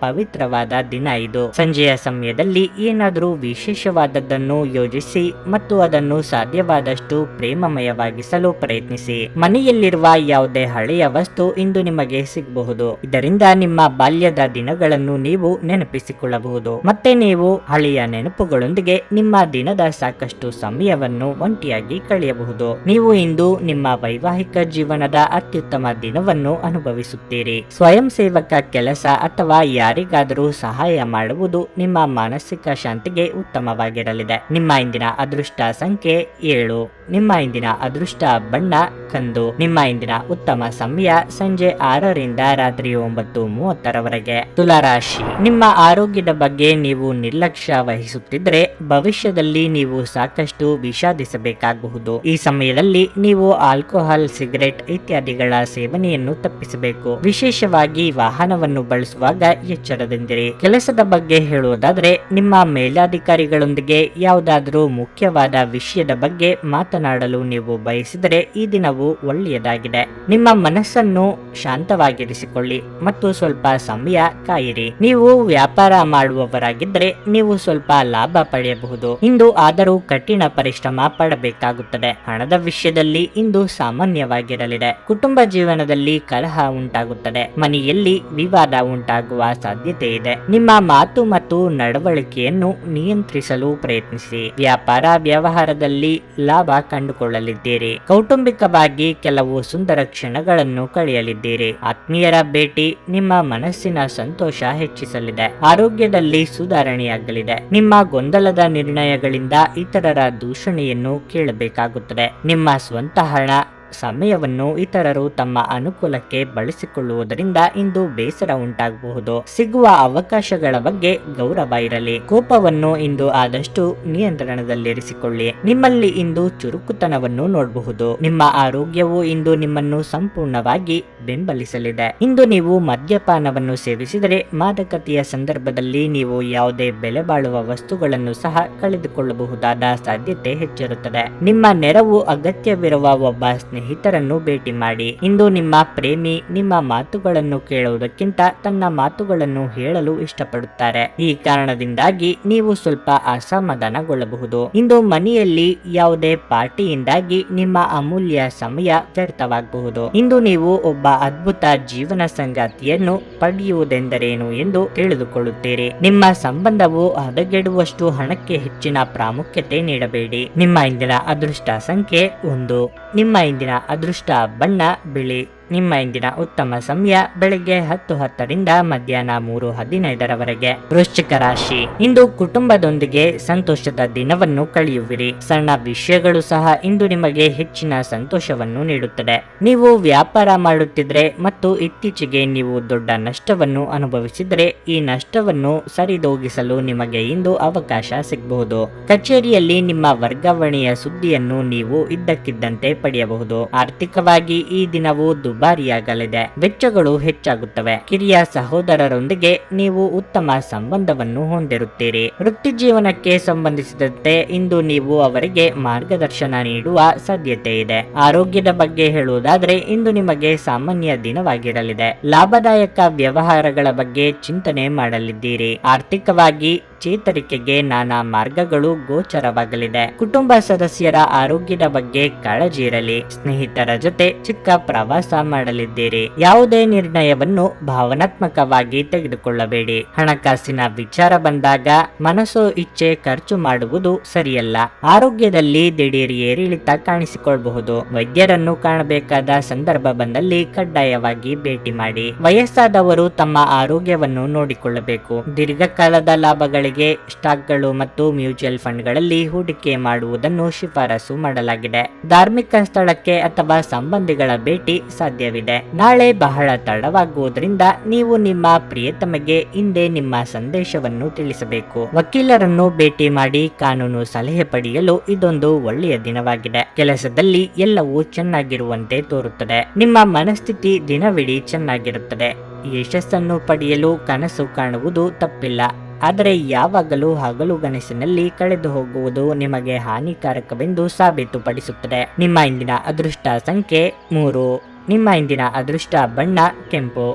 ಪವಿತ್ರವಾದ ದಿನ ಇದು. ಸಂಜೆಯ ಸಮಯದಲ್ಲಿ ಏನಾದರೂ ವಿಶೇಷವಾದದ್ದನ್ನು ಯೋಜಿಸಿ ಮತ್ತು ಅದನ್ನು ಸಾಧ್ಯವಾದಷ್ಟು ಪ್ರೇಮಮಯವಾಗಿಸಲು ಪ್ರಯತ್ನಿಸಿ. ಮನೆಯಲ್ಲಿರುವ ಯಾವುದೇ ಹಳೆಯ ವಸ್ತು ಇಂದು ನಿಮಗೆ ಸಿಗಬಹುದು. ಇದರಿಂದ ನಿಮ್ಮ ಬಾಲ್ಯದ ದಿನಗಳನ್ನು ನೀವು ನೆನಪಿಸಿಕೊಳ್ಳಬಹುದು. ಮತ್ತೆ ನೀವು ಹಳೆಯ ನೆನಪುಗಳೊಂದಿಗೆ ನಿಮ್ಮ ದಿನದ ಸಾಕಷ್ಟು ಸಮಯವನ್ನು ಒಂಟಿಯಾಗಿ ಕಳೆಯಬಹುದು. ನೀವು ಇಂದು ನಿಮ್ಮ ವೈವಾಹಿಕ ಜೀವನದ ಅತ್ಯುತ್ತಮ ದಿನವನ್ನು ಅನುಭವಿಸುತ್ತೀರಿ. ಸ್ವಯಂ ಸೇವಕ ಕೆಲಸ ಅಥವಾ ಯಾರಿಗಾದರೂ ಸಹಾಯ ಮಾಡುವುದು ನಿಮ್ಮ ಮಾನಸಿಕ ಶಾಂತಿಗೆ ಉತ್ತಮವಾಗಿರಲಿದೆ. ನಿಮ್ಮ ಇಂದಿನ ಅದೃಷ್ಟ ಸಂಖ್ಯೆ 7. ನಿಮ್ಮ ಇಂದಿನ ಅದೃಷ್ಟ ಬಣ್ಣ ಕಂದು. ನಿಮ್ಮ ಇಂದಿನ ಉತ್ತಮ ಸಮಯ ಸಂಜೆ 6ರಿಂದ ರಾತ್ರಿ 9:30ರವರೆಗೆ. ತುಲಾರಾಶಿ. ನಿಮ್ಮ ಆರೋಗ್ಯದ ಬಗ್ಗೆ ನೀವು ನಿರ್ಲಕ್ಷ್ಯ ವಹಿಸುತ್ತಿದ್ದರೆ ಭವಿಷ್ಯದಲ್ಲಿ ನೀವು ಸಾಕಷ್ಟು ವಿಷಾದಿಸಬೇಕಾಗಬಹುದು. ಈ ಸಮಯದಲ್ಲಿ ನೀವು ಆಲ್ಕೋಹಾಲ್, ಸಿಗರೆಟ್ ಇತ್ಯಾದಿಗಳ ಸೇವನೆಯನ್ನು ತಪ್ಪಿಸಬೇಕು. ವಿಶೇಷವಾಗಿ ವಾಹನವನ್ನು ಬಳಸುವಾಗ ಎಚ್ಚರದಿಂದಿರಿ. ಕೆಲಸದ ಬಗ್ಗೆ ಹೇಳುವುದಾದ್ರೆ ನಿಮ್ಮ ಮೇಲಾಧಿಕಾರಿಗಳೊಂದಿಗೆ ಯಾವುದಾದರೂ ಮುಖ್ಯವಾದ ವಿಷಯದ ಬಗ್ಗೆ ಮಾತನಾಡಲು ನೀವು ಬಯಸಿದರೆ ಈ ದಿನವು ಒಳ್ಳೆಯದಾಗಿದೆ. ನಿಮ್ಮ ಮನಸ್ಸನ್ನು ಶಾಂತವಾಗಿರಿಸಿಕೊಳ್ಳಿ ಮತ್ತು ಸ್ವಲ್ಪ ಸಮಯ ಕಾಯಿರಿ. ನೀವು ವ್ಯಾಪಾರ ಮಾಡುವವರಾಗಿದ್ದರೆ ನೀವು ಸ್ವಲ್ಪ ಲಾಭ ಪಡೆಯಬಹುದು ಇಂದು, ಆದರೂ ಕಠಿಣ ಪರಿಶ್ರಮ ಪಡಬೇಕಾಗುತ್ತದೆ. ಹಣದ ವಿಷಯದಲ್ಲಿ ಇಂದು ಸಾಮಾನ್ಯವಾಗಿರಲಿದೆ. ಕುಟುಂಬ ಜೀವನದಲ್ಲಿ ಕಲಹ ಉಂಟಾಗುತ್ತದೆ. ಮನೆಯಲ್ಲಿ ವಿವಾದ ಉಂಟಾಗುವ ಸಾಧ್ಯತೆ ಇದೆ. ನಿಮ್ಮ ಮಾತು ಮತ್ತು ನಡವಳಿಕೆಯನ್ನು ನಿಯಂತ್ರಿಸಲು ಪ್ರಯತ್ನಿಸಿ. ವ್ಯಾಪಾರ ವ್ಯವಹಾರದಲ್ಲಿ ಲಾಭ ಕಂಡುಕೊಳ್ಳಲಿದ್ದೀರಿ. ಕೌಟುಂಬಿಕವಾಗಿ ಕೆಲವು ಸುಂದರ ಕ್ಷಣಗಳನ್ನು ಕಳೆಯಲಿದ್ದೀರಿ. ಆತ್ಮೀಯರ ಭೇಟಿ ನಿಮ್ಮ ಮನಸ್ಸಿನ ಸಂತೋಷ ಹೆಚ್ಚಿಸಲಿದೆ. ಆರೋಗ್ಯದಲ್ಲಿ ಸುಧಾರಣೆಯಾಗಲಿದೆ. ನಿಮ್ಮ ಗೊಂದಲದ ನಿರ್ಣಯಗಳಿಂದ ಇತರರ ದೂಷಣೆಯನ್ನು ಕೇಳಬೇಕಾಗುತ್ತದೆ. ನಿಮ್ಮ ಸ್ವಂತ ಹಣ ಸಮಯವನ್ನು ಇತರರು ತಮ್ಮ ಅನುಕೂಲಕ್ಕೆ ಬಳಸಿಕೊಳ್ಳುವುದರಿಂದ ಇಂದು ಬೇಸರ ಉಂಟಾಗಬಹುದು. ಸಿಗುವ ಅವಕಾಶಗಳ ಬಗ್ಗೆ ಗೌರವ ಇರಲಿ. ಕೋಪವನ್ನು ಇಂದು ಆದಷ್ಟು ನಿಯಂತ್ರಣದಲ್ಲಿರಿಸಿಕೊಳ್ಳಿ. ನಿಮ್ಮಲ್ಲಿ ಇಂದು ಚುರುಕುತನವನ್ನು ನೋಡಬಹುದು. ನಿಮ್ಮ ಆರೋಗ್ಯವು ಇಂದು ನಿಮ್ಮನ್ನು ಸಂಪೂರ್ಣವಾಗಿ ಬೆಂಬಲಿಸಲಿದೆ. ಇಂದು ನೀವು ಮದ್ಯಪಾನವನ್ನು ಸೇವಿಸಿದರೆ ಮಾದಕತೆಯ ಸಂದರ್ಭದಲ್ಲಿ ನೀವು ಯಾವುದೇ ಬೆಲೆ ಬಾಳುವ ವಸ್ತುಗಳನ್ನು ಸಹ ಕಳೆದುಕೊಳ್ಳಬಹುದಾದ ಸಾಧ್ಯತೆ ಹೆಚ್ಚಿರುತ್ತದೆ. ನಿಮ್ಮ ನೆರವು ಅಗತ್ಯವಿರುವ ಒಬ್ಬ ಸ್ನೇಹಿತರನ್ನು ಭೇಟಿ ಮಾಡಿ. ಇಂದು ನಿಮ್ಮ ಪ್ರೇಮಿ ನಿಮ್ಮ ಮಾತುಗಳನ್ನು ಕೇಳುವುದಕ್ಕಿಂತ ತನ್ನ ಮಾತುಗಳನ್ನು ಹೇಳಲು ಇಷ್ಟಪಡುತ್ತಾರೆ. ಈ ಕಾರಣದಿಂದಾಗಿ ನೀವು ಸ್ವಲ್ಪ ಅಸಮಾಧಾನಗೊಳ್ಳಬಹುದು. ಇಂದು ಮನೆಯಲ್ಲಿ ಯಾವುದೇ ಪಾರ್ಟಿಯಿಂದಾಗಿ ನಿಮ್ಮ ಅಮೂಲ್ಯ ಸಮಯ ವ್ಯರ್ಥವಾಗಬಹುದು. ಇಂದು ನೀವು ಒಬ್ಬ ಅದ್ಭುತ ಜೀವನ ಸಂಗಾತಿಯನ್ನು ಪಡೆಯುವುದೆಂದರೇನು ಎಂದು ತಿಳಿದುಕೊಳ್ಳುತ್ತೀರಿ. ನಿಮ್ಮ ಸಂಬಂಧವು ಹದಗೆಡುವಷ್ಟು ಹಣಕ್ಕೆ ಹೆಚ್ಚಿನ ಪ್ರಾಮುಖ್ಯತೆ ನೀಡಬೇಡಿ. ನಿಮ್ಮ ಇಂದಿನ ಅದೃಷ್ಟ ಸಂಖ್ಯೆ 1. ನಿಮ್ಮ ಇಂದಿನ ಅದೃಷ್ಟ ಬಣ್ಣ ಬಿಳಿ. ನಿಮ್ಮ ಇಂದಿನ ಉತ್ತಮ ಸಮಯ ಬೆಳಗ್ಗೆ 10:10ರಿಂದ ಮಧ್ಯಾಹ್ನ 3:15ರವರೆಗೆ. ವೃಶ್ಚಿಕ ರಾಶಿ, ಇಂದು ಕುಟುಂಬದೊಂದಿಗೆ ಸಂತೋಷದ ದಿನವನ್ನು ಕಳೆಯುವಿರಿ. ಸಣ್ಣ ವಿಷಯಗಳು ಸಹ ಇಂದು ನಿಮಗೆ ಹೆಚ್ಚಿನ ಸಂತೋಷವನ್ನು ನೀಡುತ್ತದೆ. ನೀವು ವ್ಯಾಪಾರ ಮಾಡುತ್ತಿದ್ರೆ ಮತ್ತು ಇತ್ತೀಚೆಗೆ ನೀವು ದೊಡ್ಡ ನಷ್ಟವನ್ನು ಅನುಭವಿಸಿದರೆ ಈ ನಷ್ಟವನ್ನು ಸರಿದೂಗಿಸಲು ನಿಮಗೆ ಇಂದು ಅವಕಾಶ ಸಿಗಬಹುದು. ಕಚೇರಿಯಲ್ಲಿ ನಿಮ್ಮ ವರ್ಗಾವಣೆಯ ಸುದ್ದಿಯನ್ನು ನೀವು ಇದ್ದಕ್ಕಿದ್ದಂತೆ ಪಡೆಯಬಹುದು. ಆರ್ಥಿಕವಾಗಿ ಈ ದಿನವು ದುಬಾರಿಯಾಗಲಿದೆ. ವೆಚ್ಚಗಳು ಹೆಚ್ಚಾಗುತ್ತವೆ. ಕಿರಿಯ ಸಹೋದರರೊಂದಿಗೆ ನೀವು ಉತ್ತಮ ಸಂಬಂಧವನ್ನು ಹೊಂದಿರುತ್ತೀರಿ. ವೃತ್ತಿ ಜೀವನಕ್ಕೆ ಸಂಬಂಧಿಸಿದಂತೆ ಇಂದು ನೀವು ಅವರಿಗೆ ಮಾರ್ಗದರ್ಶನ ನೀಡುವ ಸಾಧ್ಯತೆ ಇದೆ. ಆರೋಗ್ಯದ ಬಗ್ಗೆ ಹೇಳುವುದಾದರೆ ಇಂದು ನಿಮಗೆ ಸಾಮಾನ್ಯ ದಿನವಾಗಿರಲಿದೆ. ಲಾಭದಾಯಕ ವ್ಯವಹಾರಗಳ ಬಗ್ಗೆ ಚಿಂತನೆ ಮಾಡಲಿದ್ದೀರಿ. ಆರ್ಥಿಕವಾಗಿ ಚೇತರಿಕೆಗೆ ನಾನಾ ಮಾರ್ಗಗಳು ಗೋಚರವಾಗಲಿದೆ. ಕುಟುಂಬ ಸದಸ್ಯರ ಆರೋಗ್ಯದ ಬಗ್ಗೆ ಕಾಳಜಿ ಇರಲಿ. ಸ್ನೇಹಿತರ ಜೊತೆ ಚಿಕ್ಕ ಪ್ರವಾಸ ಮಾಡಲಿದ್ದೀರಿ. ಯಾವುದೇ ನಿರ್ಣಯವನ್ನು ಭಾವನಾತ್ಮಕವಾಗಿ ತೆಗೆದುಕೊಳ್ಳಬೇಡಿ. ಹಣಕಾಸಿನ ವಿಚಾರ ಬಂದಾಗ ಮನಸ್ಸು ಇಚ್ಛೆ ಖರ್ಚು ಮಾಡುವುದು ಸರಿಯಲ್ಲ. ಆರೋಗ್ಯದಲ್ಲಿ ದಿಢೀರ್ ಏರಿಳಿತ ಕಾಣಿಸಿಕೊಳ್ಳಬಹುದು. ವೈದ್ಯರನ್ನು ಕಾಣಬೇಕಾದ ಸಂದರ್ಭ ಬಂದಲ್ಲಿ ಕಡ್ಡಾಯವಾಗಿ ಭೇಟಿ ಮಾಡಿ. ವಯಸ್ಸಾದವರು ತಮ್ಮ ಆರೋಗ್ಯವನ್ನು ನೋಡಿಕೊಳ್ಳಬೇಕು. ದೀರ್ಘಕಾಲದ ಲಾಭಗಳಿಗೆ ಸ್ಟಾಕ್ಗಳು ಮತ್ತು ಮ್ಯೂಚುವಲ್ ಫಂಡ್ಗಳಲ್ಲಿ ಹೂಡಿಕೆ ಮಾಡುವುದನ್ನು ಶಿಫಾರಸು ಮಾಡಲಾಗಿದೆ. ಧಾರ್ಮಿಕ ಸ್ಥಳಕ್ಕೆ ಅಥವಾ ಸಂಬಂಧಿಗಳ ಭೇಟಿ ಸಾಧ್ಯವಿದೆ. ನಾಳೆ ಬಹಳ ತಡವಾಗುವುದರಿಂದ ನೀವು ನಿಮ್ಮ ಪ್ರಿಯತಮೆಗೆ ಹಿಂದೆ ನಿಮ್ಮ ಸಂದೇಶವನ್ನು ತಿಳಿಸಬೇಕು. ವಕೀಲರನ್ನು ಭೇಟಿ ಮಾಡಿ ಕಾನೂನು ಸಲಹೆ ಪಡೆಯಲು ಇದೊಂದು ಒಳ್ಳೆಯ ದಿನವಾಗಿದೆ. ಕೆಲಸದಲ್ಲಿ ಎಲ್ಲವೂ ಚೆನ್ನಾಗಿರುವಂತೆ ತೋರುತ್ತದೆ. ನಿಮ್ಮ ಮನಸ್ಥಿತಿ ದಿನವಿಡೀ ಚೆನ್ನಾಗಿರುತ್ತದೆ. ಯಶಸ್ಸನ್ನು ಪಡೆಯಲು ಕನಸು ಕಾಣುವುದು ತಪ್ಪಿಲ್ಲ. ಆದರೆ ಯಾವಾಗಲೂ ಹಗಲುಗನಸಿನಲ್ಲಿ ಕಳೆದು ಹೋಗುವುದು ನಿಮಗೆ ಹಾನಿಕಾರಕವೆಂದು ಸಾಬೀತುಪಡಿಸುತ್ತದೆ. ನಿಮ್ಮ ಇಂದಿನ ಅದೃಷ್ಟ ಸಂಖ್ಯೆ 3. ನಿಮ್ಮ ಇಂದಿನ ಅದೃಷ್ಟ ಬಣ್ಣ ಕೆಂಪು.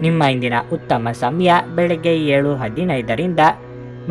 ನಿಮ್ಮ ಇಂದಿನ ಉತ್ತಮ ಸಮಯ ಬೆಳಗ್ಗೆ 7:15ರಿಂದ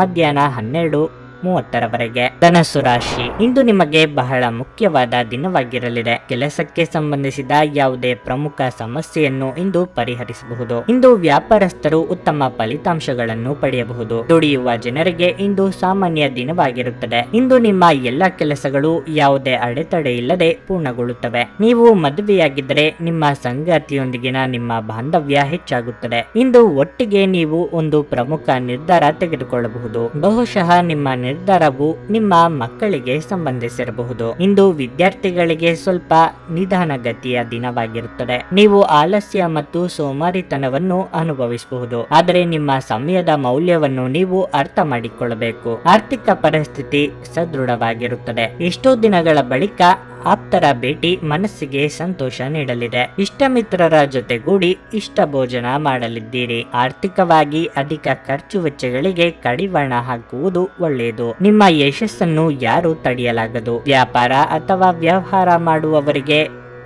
ಮಧ್ಯಾಹ್ನ 12:30ರವರೆಗೆ. ಧನಸ್ಸು ರಾಶಿ, ಇಂದು ನಿಮಗೆ ಬಹಳ ಮುಖ್ಯವಾದ ದಿನವಾಗಿರಲಿದೆ. ಕೆಲಸಕ್ಕೆ ಸಂಬಂಧಿಸಿದ ಯಾವುದೇ ಪ್ರಮುಖ ಸಮಸ್ಯೆಯನ್ನು ಇಂದು ಪರಿಹರಿಸಬಹುದು. ಇಂದು ವ್ಯಾಪಾರಸ್ಥರು ಉತ್ತಮ ಫಲಿತಾಂಶಗಳನ್ನು ಪಡೆಯಬಹುದು. ದುಡಿಯುವ ಜನರಿಗೆ ಇಂದು ಸಾಮಾನ್ಯ ದಿನವಾಗಿರುತ್ತದೆ. ಇಂದು ನಿಮ್ಮ ಎಲ್ಲ ಕೆಲಸಗಳು ಯಾವುದೇ ಅಡೆತಡೆ ಇಲ್ಲದೆ ಪೂರ್ಣಗೊಳ್ಳುತ್ತವೆ. ನೀವು ಮದುವೆಯಾಗಿದ್ದರೆ ನಿಮ್ಮ ಸಂಗಾತಿಯೊಂದಿಗಿನ ನಿಮ್ಮ ಬಾಂಧವ್ಯ ಹೆಚ್ಚಾಗುತ್ತದೆ. ಇಂದು ಒಟ್ಟಿಗೆ ನೀವು ಒಂದು ಪ್ರಮುಖ ನಿರ್ಧಾರ ತೆಗೆದುಕೊಳ್ಳಬಹುದು. ಬಹುಶಃ ನಿಮ್ಮ ನಿರ್ಧಾರವು ನಿಮ್ಮ ಮಕ್ಕಳಿಗೆ ಸಂಬಂಧಿಸಿರಬಹುದು. ಇಂದು ವಿದ್ಯಾರ್ಥಿಗಳಿಗೆ ಸ್ವಲ್ಪ ನಿಧಾನಗತಿಯ ದಿನವಾಗಿರುತ್ತದೆ. ನೀವು ಆಲಸ್ಯ ಮತ್ತು ಸೋಮಾರಿತನವನ್ನು ಅನುಭವಿಸಬಹುದು. ಆದರೆ ನಿಮ್ಮ ಸಮಯದ ಮೌಲ್ಯವನ್ನು ನೀವು ಅರ್ಥ ಮಾಡಿಕೊಳ್ಳಬೇಕು. ಆರ್ಥಿಕ ಪರಿಸ್ಥಿತಿ ಸದೃಢವಾಗಿರುತ್ತದೆ. ಎಷ್ಟೋ ದಿನಗಳ ಬಳಿಕ ಆಪ್ತರ ಭೇಟಿ ಮನಸ್ಸಿಗೆ ಸಂತೋಷ ನೀಡಲಿದೆ. ಇಷ್ಟ ಮಿತ್ರರ ಜೊತೆಗೂಡಿ ಇಷ್ಟ ಭೋಜನ ಮಾಡಲಿದ್ದೀರಿ. ಆರ್ಥಿಕವಾಗಿ ಅಧಿಕ ಖರ್ಚು ವೆಚ್ಚಗಳಿಗೆ ಕಡಿವಾಣ ಹಾಕುವುದು ಒಳ್ಳೆಯದು. ನಿಮ್ಮ ಯಶಸ್ಸನ್ನು ಯಾರು ತಡೆಯಲಾಗದು. ವ್ಯಾಪಾರ ಅಥವಾ ವ್ಯವಹಾರ ಮಾಡುವವರಿಗೆ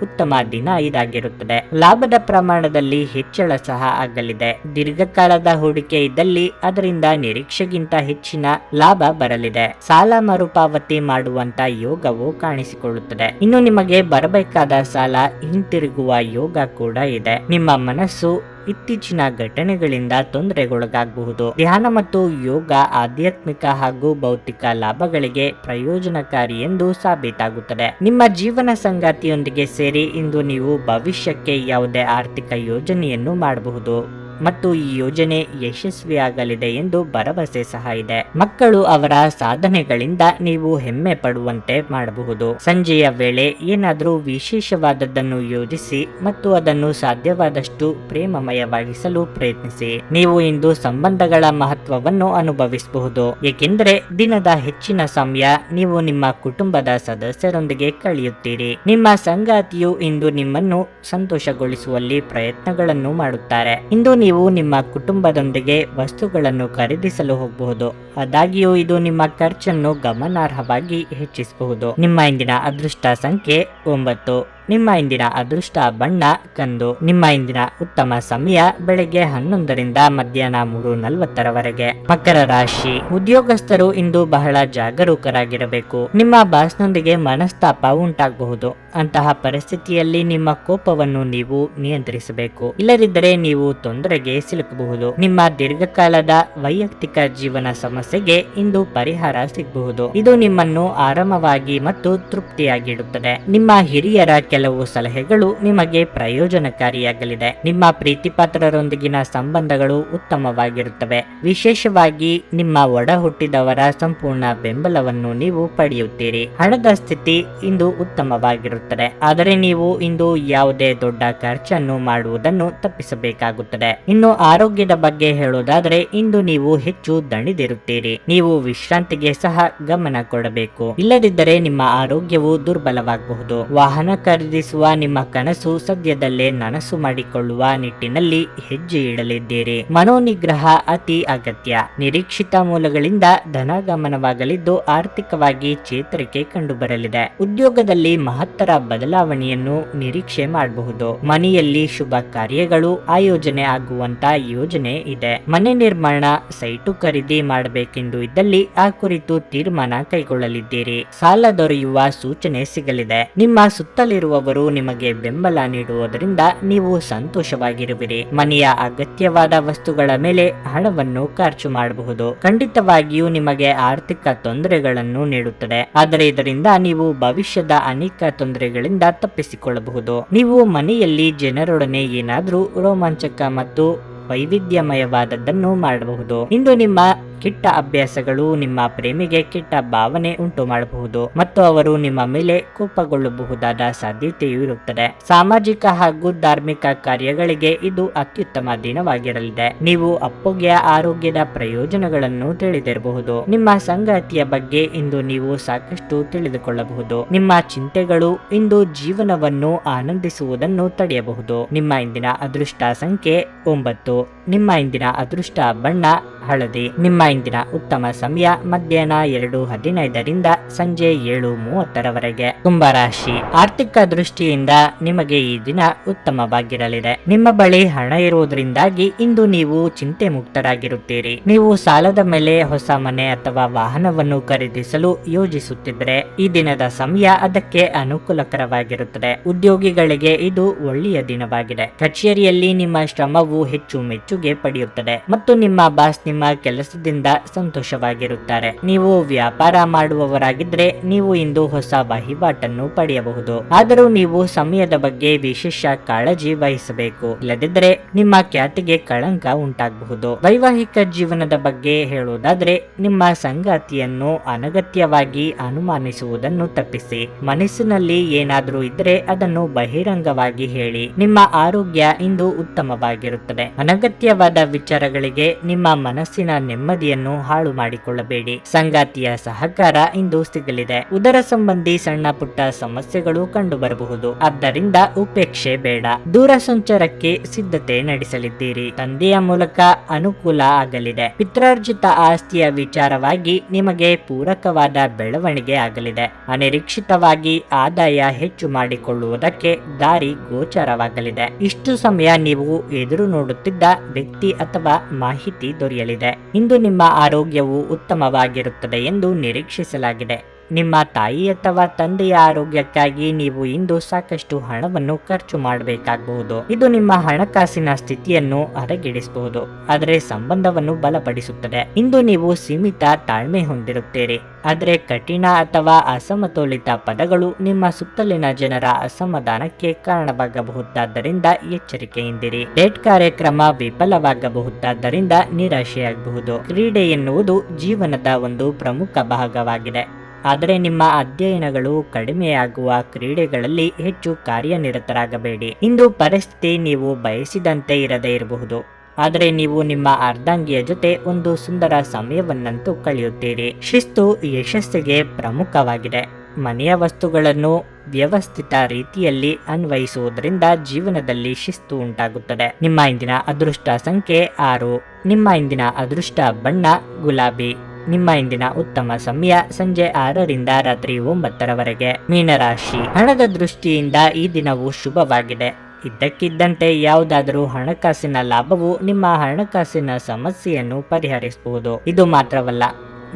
ಉತ್ತಮ ದಿನ ಇದಾಗಿರುತ್ತದೆ. ಲಾಭದ ಪ್ರಮಾಣದಲ್ಲಿ ಹೆಚ್ಚಳ ಸಹ ಆಗಲಿದೆ. ದೀರ್ಘಕಾಲದ ಹೂಡಿಕೆ ಇದ್ದಲ್ಲಿ ಅದರಿಂದ ನಿರೀಕ್ಷೆಗಿಂತ ಹೆಚ್ಚಿನ ಲಾಭ ಬರಲಿದೆ. ಸಾಲ ಮರುಪಾವತಿ ಮಾಡುವಂತ ಯೋಗವು ಕಾಣಿಸಿಕೊಳ್ಳುತ್ತದೆ. ಇನ್ನು ನಿಮಗೆ ಬರಬೇಕಾದ ಸಾಲ ಹಿಂತಿರುಗುವ ಯೋಗ ಕೂಡ ಇದೆ. ನಿಮ್ಮ ಮನಸ್ಸು ಇತ್ತೀಚಿನ ಘಟನೆಗಳಿಂದ ತೊಂದರೆಗೊಳಗಾಗಬಹುದು. ಧ್ಯಾನ ಮತ್ತು ಯೋಗ ಆಧ್ಯಾತ್ಮಿಕ ಹಾಗೂ ಭೌತಿಕ ಲಾಭಗಳಿಗೆ ಪ್ರಯೋಜನಕಾರಿ ಎಂದು ಸಾಬೀತಾಗುತ್ತದೆ. ನಿಮ್ಮ ಜೀವನ ಸಂಗಾತಿಯೊಂದಿಗೆ ಸೇರಿ ಇಂದು ನೀವು ಭವಿಷ್ಯಕ್ಕೆ ಯಾವುದೇ ಆರ್ಥಿಕ ಯೋಜನೆಯನ್ನು ಮಾಡಬಹುದು ಮತ್ತು ಈ ಯೋಜನೆ ಯಶಸ್ವಿಯಾಗಲಿದೆ ಎಂದು ಭರವಸೆ ಸಹ ಇದೆ. ಮಕ್ಕಳು ಅವರ ಸಾಧನೆಗಳಿಂದ ನೀವು ಹೆಮ್ಮೆ ಪಡುವಂತೆ ಮಾಡಬಹುದು. ಸಂಜೆಯ ವೇಳೆ ಏನಾದರೂ ವಿಶೇಷವಾದದ್ದನ್ನು ಯೋಜಿಸಿ ಮತ್ತು ಅದನ್ನು ಸಾಧ್ಯವಾದಷ್ಟು ಪ್ರೇಮಮಯವಾಗಿಸಲು ಪ್ರಯತ್ನಿಸಿ. ನೀವು ಇಂದು ಸಂಬಂಧಗಳ ಮಹತ್ವವನ್ನು ಅನುಭವಿಸಬಹುದು, ಏಕೆಂದರೆ ದಿನದ ಹೆಚ್ಚಿನ ಸಮಯ ನೀವು ನಿಮ್ಮ ಕುಟುಂಬದ ಸದಸ್ಯರೊಂದಿಗೆ ಕಳೆಯುತ್ತೀರಿ. ನಿಮ್ಮ ಸಂಗಾತಿಯು ಇಂದು ನಿಮ್ಮನ್ನು ಸಂತೋಷಗೊಳಿಸುವಲ್ಲಿ ಪ್ರಯತ್ನಗಳನ್ನು ಮಾಡುತ್ತಾರೆ. ಇಂದು ನೀವು ನಿಮ್ಮ ಕುಟುಂಬದೊಂದಿಗೆ ವಸ್ತುಗಳನ್ನು ಖರೀದಿಸಲು ಹೋಗಬಹುದು, ಆದಾಗ್ಯೂ ಇದು ನಿಮ್ಮ ಖರ್ಚನ್ನು ಗಮನಾರ್ಹವಾಗಿ ಹೆಚ್ಚಿಸಬಹುದು. ನಿಮ್ಮ ಇಂದಿನ ಅದೃಷ್ಟ ಸಂಖ್ಯೆ 9. ನಿಮ್ಮ ಇಂದಿನ ಅದೃಷ್ಟ ಬಣ್ಣ ಕಂದು. ನಿಮ್ಮ ಇಂದಿನ ಉತ್ತಮ ಸಮಯ ಬೆಳಗ್ಗೆ 11ರಿಂದ ಮಧ್ಯಾಹ್ನ 3:40 ಮಕರ ರಾಶಿ. ಉದ್ಯೋಗಸ್ಥರು ಇಂದು ಬಹಳ ಜಾಗರೂಕರಾಗಿರಬೇಕು. ನಿಮ್ಮ ಬಾಸ್ನೊಂದಿಗೆ ಮನಸ್ತಾಪ ಉಂಟಾಗಬಹುದು. ಅಂತಹ ಪರಿಸ್ಥಿತಿಯಲ್ಲಿ ನಿಮ್ಮ ಕೋಪವನ್ನು ನೀವು ನಿಯಂತ್ರಿಸಬೇಕು, ಇಲ್ಲದಿದ್ದರೆ ನೀವು ತೊಂದರೆಗೆ ಸಿಲುಕಬಹುದು. ನಿಮ್ಮ ದೀರ್ಘಕಾಲದ ವೈಯಕ್ತಿಕ ಜೀವನ ಸಮಸ್ಯೆಗೆ ಇಂದು ಪರಿಹಾರ ಸಿಗಬಹುದು. ಇದು ನಿಮ್ಮನ್ನು ಆರಾಮವಾಗಿ ಮತ್ತು ತೃಪ್ತಿಯಾಗಿಡುತ್ತದೆ. ನಿಮ್ಮ ಹಿರಿಯರ ಕೆಲವು ಸಲಹೆಗಳು ನಿಮಗೆ ಪ್ರಯೋಜನಕಾರಿಯಾಗಲಿದೆ. ನಿಮ್ಮ ಪ್ರೀತಿಪಾತ್ರರೊಂದಿಗಿನ ಸಂಬಂಧಗಳು ಉತ್ತಮವಾಗಿರುತ್ತವೆ. ವಿಶೇಷವಾಗಿ ನಿಮ್ಮ ಒಡ ಹುಟ್ಟಿದವರ ಸಂಪೂರ್ಣ ಬೆಂಬಲವನ್ನು ನೀವು ಪಡೆಯುತ್ತೀರಿ. ಹಣದ ಸ್ಥಿತಿ ಇಂದು ಉತ್ತಮವಾಗಿರುತ್ತದೆ, ಆದರೆ ನೀವು ಇಂದು ಯಾವುದೇ ದೊಡ್ಡ ಖರ್ಚನ್ನು ಮಾಡುವುದನ್ನು ತಪ್ಪಿಸಬೇಕಾಗುತ್ತದೆ. ಇನ್ನು ಆರೋಗ್ಯದ ಬಗ್ಗೆ ಹೇಳುವುದಾದರೆ ಇಂದು ನೀವು ಹೆಚ್ಚು ದಣಿದಿರುತ್ತೀರಿ. ನೀವು ವಿಶ್ರಾಂತಿಗೆ ಸಹ ಗಮನ ಕೊಡಬೇಕು, ಇಲ್ಲದಿದ್ದರೆ ನಿಮ್ಮ ಆರೋಗ್ಯವು ದುರ್ಬಲವಾಗಬಹುದು. ವಾಹನ ಖರೀದಿಸುವ ನಿಮ್ಮ ಕನಸು ಸದ್ಯದಲ್ಲೇ ನನಸು ಮಾಡಿಕೊಳ್ಳುವ ನಿಟ್ಟಿನಲ್ಲಿ ಹೆಜ್ಜೆ ಇಡಲಿದ್ದೀರಿ. ಮನೋನಿಗ್ರಹ ಅತಿ ಅಗತ್ಯ. ನಿರೀಕ್ಷಿತ ಮೂಲಗಳಿಂದ ಧನಗಮನವಾಗಲಿದ್ದು ಆರ್ಥಿಕವಾಗಿ ಚೇತರಿಕೆ ಕಂಡುಬರಲಿದೆ. ಉದ್ಯೋಗದಲ್ಲಿ ಮಹತ್ತರ ಬದಲಾವಣೆಯನ್ನು ನಿರೀಕ್ಷೆ ಮಾಡಬಹುದು. ಮನೆಯಲ್ಲಿ ಶುಭ ಕಾರ್ಯಗಳು ಆಯೋಜನೆ ಆಗುವಂತ ಯೋಜನೆ ಇದೆ. ಮನೆ ನಿರ್ಮಾಣ, ಸೈಟು ಖರೀದಿ ಮಾಡಬೇಕೆಂದು ಇದ್ದಲ್ಲಿ ಆ ಕುರಿತು ತೀರ್ಮಾನ ಕೈಗೊಳ್ಳಲಿದ್ದೀರಿ. ಸಾಲ ದೊರೆಯುವ ಸೂಚನೆ ಸಿಗಲಿದೆ. ನಿಮ್ಮ ಸುತ್ತಲಿರುವವರು ನಿಮಗೆ ಬೆಂಬಲ ನೀಡುವುದರಿಂದ ನೀವು ಸಂತೋಷವಾಗಿರುವಿರಿ. ಮನೆಯ ಅಗತ್ಯವಾದ ವಸ್ತುಗಳ ಮೇಲೆ ಹಣವನ್ನು ಖರ್ಚು ಮಾಡಬಹುದು. ಖಂಡಿತವಾಗಿಯೂ ನಿಮಗೆ ಆರ್ಥಿಕ ತೊಂದರೆಗಳನ್ನು ನೀಡುತ್ತದೆ, ಆದರೆ ಇದರಿಂದ ನೀವು ಭವಿಷ್ಯದ ಅನೇಕ ತೊಂದರೆಗಳಿಂದ ತಪ್ಪಿಸಿಕೊಳ್ಳಬಹುದು. ನೀವು ಮನೆಯಲ್ಲಿ ಜನರೊಡನೆ ಏನಾದರೂ ರೋಮಾಂಚಕ ಮತ್ತು ವೈವಿಧ್ಯಮಯವಾದದ್ದನ್ನು ಮಾಡಬಹುದು. ಇಂದು ನಿಮ್ಮ ಕೆಟ್ಟ ಅಭ್ಯಾಸಗಳು ನಿಮ್ಮ ಪ್ರೇಮಿಗೆ ಕೆಟ್ಟ ಭಾವನೆ ಉಂಟು ಮಾಡಬಹುದು ಮತ್ತು ಅವರು ನಿಮ್ಮ ಮೇಲೆ ಕೋಪಗೊಳ್ಳಬಹುದಾದ ಸಾಧ್ಯತೆಯೂ ಇರುತ್ತದೆ. ಸಾಮಾಜಿಕ ಹಾಗೂ ಧಾರ್ಮಿಕ ಕಾರ್ಯಗಳಿಗೆ ಇದು ಅತ್ಯುತ್ತಮ ದಿನವಾಗಿರಲಿದೆ. ನೀವು ಅಪ್ಪಗೆಯ ಆರೋಗ್ಯದ ಪ್ರಯೋಜನಗಳನ್ನು ತಿಳಿದಿರಬಹುದು. ನಿಮ್ಮ ಸಂಗಾತಿಯ ಬಗ್ಗೆ ಇಂದು ನೀವು ಸಾಕಷ್ಟು ತಿಳಿದುಕೊಳ್ಳಬಹುದು. ನಿಮ್ಮ ಚಿಂತೆಗಳು ಇಂದು ಜೀವನವನ್ನು ಆನಂದಿಸುವುದನ್ನು ತಡೆಯಬಹುದು. ನಿಮ್ಮ ಇಂದಿನ ಅದೃಷ್ಟ ಸಂಖ್ಯೆ 9. ನಿಮ್ಮ ಇಂದಿನ ಅದೃಷ್ಟ ಬಣ್ಣ ಹಳದಿ. ನಿಮ್ಮ ಇಂದಿನ ಉತ್ತಮ ಸಮಯ ಮಧ್ಯಾಹ್ನ 2:15ರಿಂದ ಸಂಜೆ 7:30 ಕುಂಭರಾಶಿ. ಆರ್ಥಿಕ ದೃಷ್ಟಿಯಿಂದ ನಿಮಗೆ ಈ ದಿನ ಉತ್ತಮವಾಗಿರಲಿದೆ. ನಿಮ್ಮ ಬಳಿ ಹಣ ಇರುವುದರಿಂದಾಗಿ ಇಂದು ನೀವು ಚಿಂತೆ ಮುಕ್ತರಾಗಿರುತ್ತೀರಿ. ನೀವು ಸಾಲದ ಮೇಲೆ ಹೊಸ ಮನೆ ಅಥವಾ ವಾಹನವನ್ನು ಖರೀದಿಸಲು ಯೋಜಿಸುತ್ತಿದ್ದರೆ ಈ ದಿನದ ಸಮಯ ಅದಕ್ಕೆ ಅನುಕೂಲಕರವಾಗಿರುತ್ತದೆ. ಉದ್ಯೋಗಿಗಳಿಗೆ ಇದು ಒಳ್ಳೆಯ ದಿನವಾಗಿದೆ. ಕಚೇರಿಯಲ್ಲಿ ನಿಮ್ಮ ಶ್ರಮವು ಹೆಚ್ಚು ಮೆಚ್ಚುಗೆ ಪಡೆಯುತ್ತದೆ ಮತ್ತು ನಿಮ್ಮ ಬಾಸ್ ನಿಮ್ಮ ಕೆಲಸದಿಂದ ಸಂತೋಷವಾಗಿರುತ್ತಾರೆ. ನೀವು ವ್ಯಾಪಾರ ಮಾಡುವವರಾಗಿದ್ರೆ ನೀವು ಇಂದು ಹೊಸ ವಹಿವಾಟನ್ನು ಪಡೆಯಬಹುದು, ಆದರೂ ನೀವು ಸಮಯದ ಬಗ್ಗೆ ವಿಶೇಷ ಕಾಳಜಿ ವಹಿಸಬೇಕು, ಇಲ್ಲದಿದ್ದರೆ ನಿಮ್ಮ ಖ್ಯಾತಿಗೆ ಕಳಂಕ ಉಂಟಾಗಬಹುದು. ವೈವಾಹಿಕ ಜೀವನದ ಬಗ್ಗೆ ಹೇಳುವುದಾದ್ರೆ ನಿಮ್ಮ ಸಂಗಾತಿಯನ್ನು ಅನಗತ್ಯವಾಗಿ ಅನುಮಾನಿಸುವುದನ್ನು ತಪ್ಪಿಸಿ. ಮನಸ್ಸಿನಲ್ಲಿ ಏನಾದರೂ ಇದ್ರೆ ಅದನ್ನು ಬಹಿರಂಗವಾಗಿ ಹೇಳಿ. ನಿಮ್ಮ ಆರೋಗ್ಯ ಇಂದು ಉತ್ತಮವಾಗಿರುತ್ತದೆ. ಅನಗತ್ಯವಾದ ವಿಚಾರಗಳಿಗೆ ನಿಮ್ಮ ಮನಸ್ಸು ಮನಸ್ಸಿನ ನೆಮ್ಮದಿಯನ್ನು ಹಾಳು ಮಾಡಿಕೊಳ್ಳಬೇಡಿ. ಸಂಗಾತಿಯ ಸಹಕಾರ ಇಂದು ಸಿಗಲಿದೆ. ಉದರ ಸಂಬಂಧಿ ಸಣ್ಣ ಪುಟ್ಟ ಸಮಸ್ಯೆಗಳು ಕಂಡು ಬರಬಹುದು. ಆದ್ದರಿಂದ ಉಪೇಕ್ಷೆ ಬೇಡ. ದೂರ ಸಂಚಾರಕ್ಕೆ ಸಿದ್ಧತೆ ನಡೆಸಲಿದ್ದೀರಿ. ತಂದೆಯ ಮೂಲಕ ಅನುಕೂಲ ಆಗಲಿದೆ. ಪಿತ್ರಾರ್ಜಿತ ಆಸ್ತಿಯ ವಿಚಾರವಾಗಿ ನಿಮಗೆ ಪೂರಕವಾದ ಬೆಳವಣಿಗೆ ಆಗಲಿದೆ. ಅನಿರೀಕ್ಷಿತವಾಗಿ ಆದಾಯ ಹೆಚ್ಚು ಮಾಡಿಕೊಳ್ಳುವುದಕ್ಕೆ ದಾರಿ ಗೋಚರವಾಗಲಿದೆ. ಇಷ್ಟು ಸಮಯ ನೀವು ಎದುರು ನೋಡುತ್ತಿದ್ದ ವ್ಯಕ್ತಿ ಅಥವಾ ಮಾಹಿತಿ ದೊರೆಯಲಿದೆ. ಇಂದು ನಿಮ್ಮ ಆರೋಗ್ಯವು ಉತ್ತಮವಾಗಿರುತ್ತದೆ ಎಂದು ನಿರೀಕ್ಷಿಸಲಾಗಿದೆ. ನಿಮ್ಮ ತಾಯಿ ಅಥವಾ ತಂದೆಯ ಆರೋಗ್ಯಕ್ಕಾಗಿ ನೀವು ಇಂದು ಸಾಕಷ್ಟು ಹಣವನ್ನು ಖರ್ಚು ಮಾಡಬೇಕಾಗಬಹುದು. ಇದು ನಿಮ್ಮ ಹಣಕಾಸಿನ ಸ್ಥಿತಿಯನ್ನು ಹದಗೆಡಿಸಬಹುದು, ಆದರೆ ಸಂಬಂಧವನ್ನು ಬಲಪಡಿಸುತ್ತದೆ. ಇಂದು ನೀವು ಸೀಮಿತ ತಾಳ್ಮೆ ಹೊಂದಿರುತ್ತೀರಿ, ಆದರೆ ಕಠಿಣ ಅಥವಾ ಅಸಮತೋಲಿತ ಪದಗಳು ನಿಮ್ಮ ಸುತ್ತಲಿನ ಜನರ ಅಸಮಾಧಾನಕ್ಕೆ ಕಾರಣವಾಗಬಹುದಾದ್ದರಿಂದ ಎಚ್ಚರಿಕೆಯಿಂದಿರಿ. ಡೇಟ್ ಕಾರ್ಯಕ್ರಮ ವಿಫಲವಾಗಬಹುದಾದ್ದರಿಂದ ನಿರಾಶೆಯಾಗಬಹುದು. ಕ್ರೀಡೆ ಎನ್ನುವುದು ಜೀವನದ ಒಂದು ಪ್ರಮುಖ ಭಾಗವಾಗಿದೆ, ಆದರೆ ನಿಮ್ಮ ಅಧ್ಯಯನಗಳು ಕಡಿಮೆಯಾಗುವ ಕ್ರೀಡೆಗಳಲ್ಲಿ ಹೆಚ್ಚು ಕಾರ್ಯನಿರತರಾಗಬೇಡಿ. ಇಂದು ಪರಿಸ್ಥಿತಿ ನೀವು ಬಯಸಿದಂತೆ ಇರದೇ ಇರಬಹುದು, ಆದರೆ ನೀವು ನಿಮ್ಮ ಅರ್ಧಾಂಗಿಯ ಜೊತೆ ಒಂದು ಸುಂದರ ಸಮಯವನ್ನಂತೂ ಕಳೆಯುತ್ತೀರಿ. ಶಿಸ್ತು ಯಶಸ್ಸಿಗೆ ಪ್ರಮುಖವಾಗಿದೆ. ಮನೆಯ ವಸ್ತುಗಳನ್ನು ವ್ಯವಸ್ಥಿತ ರೀತಿಯಲ್ಲಿ ಅನ್ವಯಿಸುವುದರಿಂದ ಜೀವನದಲ್ಲಿ ಶಿಸ್ತು ಉಂಟಾಗುತ್ತದೆ. ನಿಮ್ಮ ಇಂದಿನ ಅದೃಷ್ಟ ಸಂಖ್ಯೆ 6. ನಿಮ್ಮ ಇಂದಿನ ಅದೃಷ್ಟ ಬಣ್ಣ ಗುಲಾಬಿ. ನಿಮ್ಮ ಇಂದಿನ ಉತ್ತಮ ಸಮಯ ಸಂಜೆ 6ರಿಂದ ರಾತ್ರಿ 9ರವರೆಗೆ. ಮೀನರಾಶಿ. ಹಣದ ದೃಷ್ಟಿಯಿಂದ ಈ ದಿನವು ಶುಭವಾಗಿದೆ. ಇದ್ದಕ್ಕಿದ್ದಂತೆ ಯಾವುದಾದರೂ ಹಣಕಾಸಿನ ಲಾಭವು ನಿಮ್ಮ ಹಣಕಾಸಿನ ಸಮಸ್ಯೆಯನ್ನು ಪರಿಹರಿಸಬಹುದು. ಇದು ಮಾತ್ರವಲ್ಲ,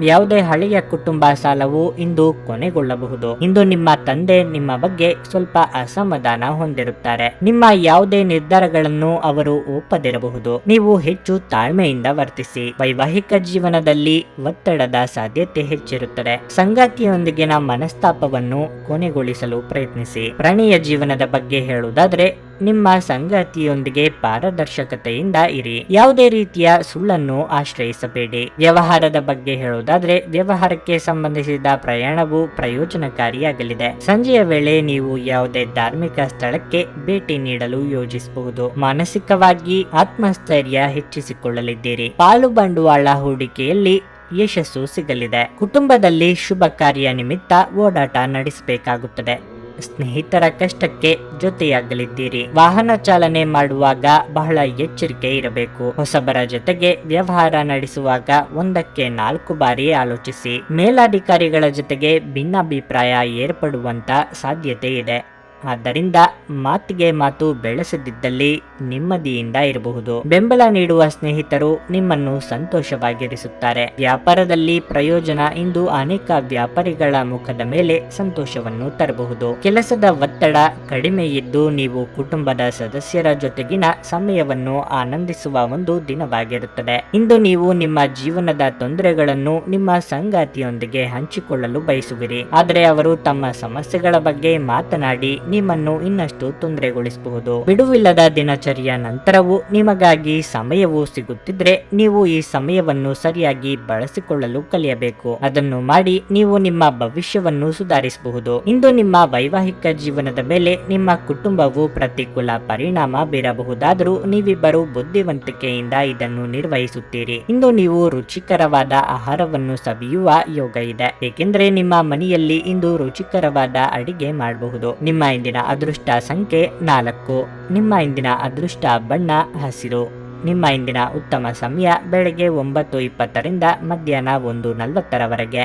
ಯಾವುದೇ ಹಳೆಯ ಕುಟುಂಬ ಸಾಲವು ಇಂದು ಕೊನೆಗೊಳ್ಳಬಹುದು. ಇಂದು ನಿಮ್ಮ ತಂದೆ ನಿಮ್ಮ ಬಗ್ಗೆ ಸ್ವಲ್ಪ ಅಸಮಾಧಾನ ಹೊಂದಿರುತ್ತಾರೆ. ನಿಮ್ಮ ಯಾವುದೇ ನಿರ್ಧಾರಗಳನ್ನು ಅವರು ಒಪ್ಪದಿರಬಹುದು. ನೀವು ಹೆಚ್ಚು ತಾಳ್ಮೆಯಿಂದ ವರ್ತಿಸಿ. ವೈವಾಹಿಕ ಜೀವನದಲ್ಲಿ ಒತ್ತಡದ ಸಾಧ್ಯತೆ ಹೆಚ್ಚಿರುತ್ತದೆ. ಸಂಗಾತಿಯೊಂದಿಗಿನ ಮನಸ್ತಾಪವನ್ನು ಕೊನೆಗೊಳಿಸಲು ಪ್ರಯತ್ನಿಸಿ. ಪ್ರಣಯ ಜೀವನದ ಬಗ್ಗೆ ಹೇಳುವುದಾದರೆ, ನಿಮ್ಮ ಸಂಗಾತಿಯೊಂದಿಗೆ ಪಾರದರ್ಶಕತೆಯಿಂದ ಇರಿ. ಯಾವುದೇ ರೀತಿಯ ಸುಳ್ಳನ್ನು ಆಶ್ರಯಿಸಬೇಡಿ. ವ್ಯವಹಾರದ ಬಗ್ಗೆ ಹೇಳುವುದಾದ್ರೆ, ವ್ಯವಹಾರಕ್ಕೆ ಸಂಬಂಧಿಸಿದ ಪ್ರಯಾಣವು ಪ್ರಯೋಜನಕಾರಿಯಾಗಲಿದೆ. ಸಂಜೆಯ ವೇಳೆ ನೀವು ಯಾವುದೇ ಧಾರ್ಮಿಕ ಸ್ಥಳಕ್ಕೆ ಭೇಟಿ ನೀಡಲು ಯೋಜಿಸಬಹುದು. ಮಾನಸಿಕವಾಗಿ ಆತ್ಮಸ್ಥೈರ್ಯ ಹೆಚ್ಚಿಸಿಕೊಳ್ಳಲಿದ್ದೀರಿ. ಪಾಲು ಬಂಡವಾಳ ಹೂಡಿಕೆಯಲ್ಲಿ ಯಶಸ್ಸು ಸಿಗಲಿದೆ. ಕುಟುಂಬದಲ್ಲಿ ಶುಭ ಕಾರ್ಯ ನಿಮಿತ್ತ ಓಡಾಟ ನಡೆಸಬೇಕಾಗುತ್ತದೆ. ಸ್ನೇಹಿತರ ಕಷ್ಟಕ್ಕೆ ಜೊತೆಯಾಗಲಿದ್ದೀರಿ. ವಾಹನ ಚಾಲನೆ ಮಾಡುವಾಗ ಬಹಳ ಎಚ್ಚರಿಕೆ ಇರಬೇಕು. ಹೊಸಬರ ಜೊತೆಗೆ ವ್ಯವಹಾರ ನಡೆಸುವಾಗ 1ಕ್ಕೆ 4 ಬಾರಿ ಆಲೋಚಿಸಿ. ಮೇಲಾಧಿಕಾರಿಗಳ ಜೊತೆಗೆ ಭಿನ್ನಾಭಿಪ್ರಾಯ ಏರ್ಪಡುವಂತ ಸಾಧ್ಯತೆ ಇದೆ. ಆದ್ದರಿಂದ ಮಾತಿಗೆ ಮಾತು ಬೆಳೆಸದಿದ್ದಲ್ಲಿ ನೆಮ್ಮದಿಯಿಂದ ಇರಬಹುದು. ಬೆಂಬಲ ನೀಡುವ ಸ್ನೇಹಿತರು ನಿಮ್ಮನ್ನು ಸಂತೋಷವಾಗಿರಿಸುತ್ತಾರೆ. ವ್ಯಾಪಾರದಲ್ಲಿ ಪ್ರಯೋಜನ ಇಂದು ಅನೇಕ ವ್ಯಾಪಾರಿಗಳ ಮುಖದ ಮೇಲೆ ಸಂತೋಷವನ್ನು ತರಬಹುದು. ಕೆಲಸದ ಒತ್ತಡ ಕಡಿಮೆ ಇದ್ದು ನೀವು ಕುಟುಂಬದ ಸದಸ್ಯರ ಜೊತೆಗಿನ ಸಮಯವನ್ನು ಆನಂದಿಸುವ ಒಂದು ದಿನವಾಗಿರುತ್ತದೆ. ಇಂದು ನೀವು ನಿಮ್ಮ ಜೀವನದ ತೊಂದರೆಗಳನ್ನು ನಿಮ್ಮ ಸಂಗಾತಿಯೊಂದಿಗೆ ಹಂಚಿಕೊಳ್ಳಲು ಬಯಸುವಿರಿ, ಆದರೆ ಅವರು ತಮ್ಮ ಸಮಸ್ಯೆಗಳ ಬಗ್ಗೆ ಮಾತನಾಡಿ ನಿಮ್ಮನ್ನು ಇನ್ನಷ್ಟು ತೊಂದರೆಗೊಳಿಸಬಹುದು. ಬಿಡುವಿಲ್ಲದ ದಿನಚರಿಯ ನಂತರವೂ ನಿಮಗಾಗಿ ಸಮಯವು ಸಿಗುತ್ತಿದ್ರೆ ನೀವು ಈ ಸಮಯವನ್ನು ಸರಿಯಾಗಿ ಬಳಸಿಕೊಳ್ಳಲು ಕಲಿಯಬೇಕು. ಅದನ್ನು ಮಾಡಿ ನೀವು ನಿಮ್ಮ ಭವಿಷ್ಯವನ್ನು ಸುಧಾರಿಸಬಹುದು. ಇಂದು ನಿಮ್ಮ ವೈವಾಹಿಕ ಜೀವನದ ಮೇಲೆ ನಿಮ್ಮ ಕುಟುಂಬವು ಪ್ರತಿಕೂಲ ಪರಿಣಾಮ ಬೀರಬಹುದಾದರೂ ನೀವಿಬ್ಬರು ಬುದ್ಧಿವಂತಿಕೆಯಿಂದ ಇದನ್ನು ನಿರ್ವಹಿಸುತ್ತೀರಿ. ಇಂದು ನೀವು ರುಚಿಕರವಾದ ಆಹಾರವನ್ನು ಸವಿಯುವ ಯೋಗ ಇದೆ, ಏಕೆಂದರೆ ನಿಮ್ಮ ಮನೆಯಲ್ಲಿ ಇಂದು ರುಚಿಕರವಾದ ಅಡಿಗೆ ಮಾಡಬಹುದು. ನಿಮ್ಮ ಇಂದಿನ ಅದೃಷ್ಟ ಸಂಖ್ಯೆ 4. ನಿಮ್ಮ ಇಂದಿನ ಅದೃಷ್ಟ ಬಣ್ಣ ಹಸಿರು. ನಿಮ್ಮ ಇಂದಿನ ಉತ್ತಮ ಸಮಯ ಬೆಳಗ್ಗೆ 9:20ರಿಂದ ಮಧ್ಯಾಹ್ನ 1:40ರವರೆಗೆ.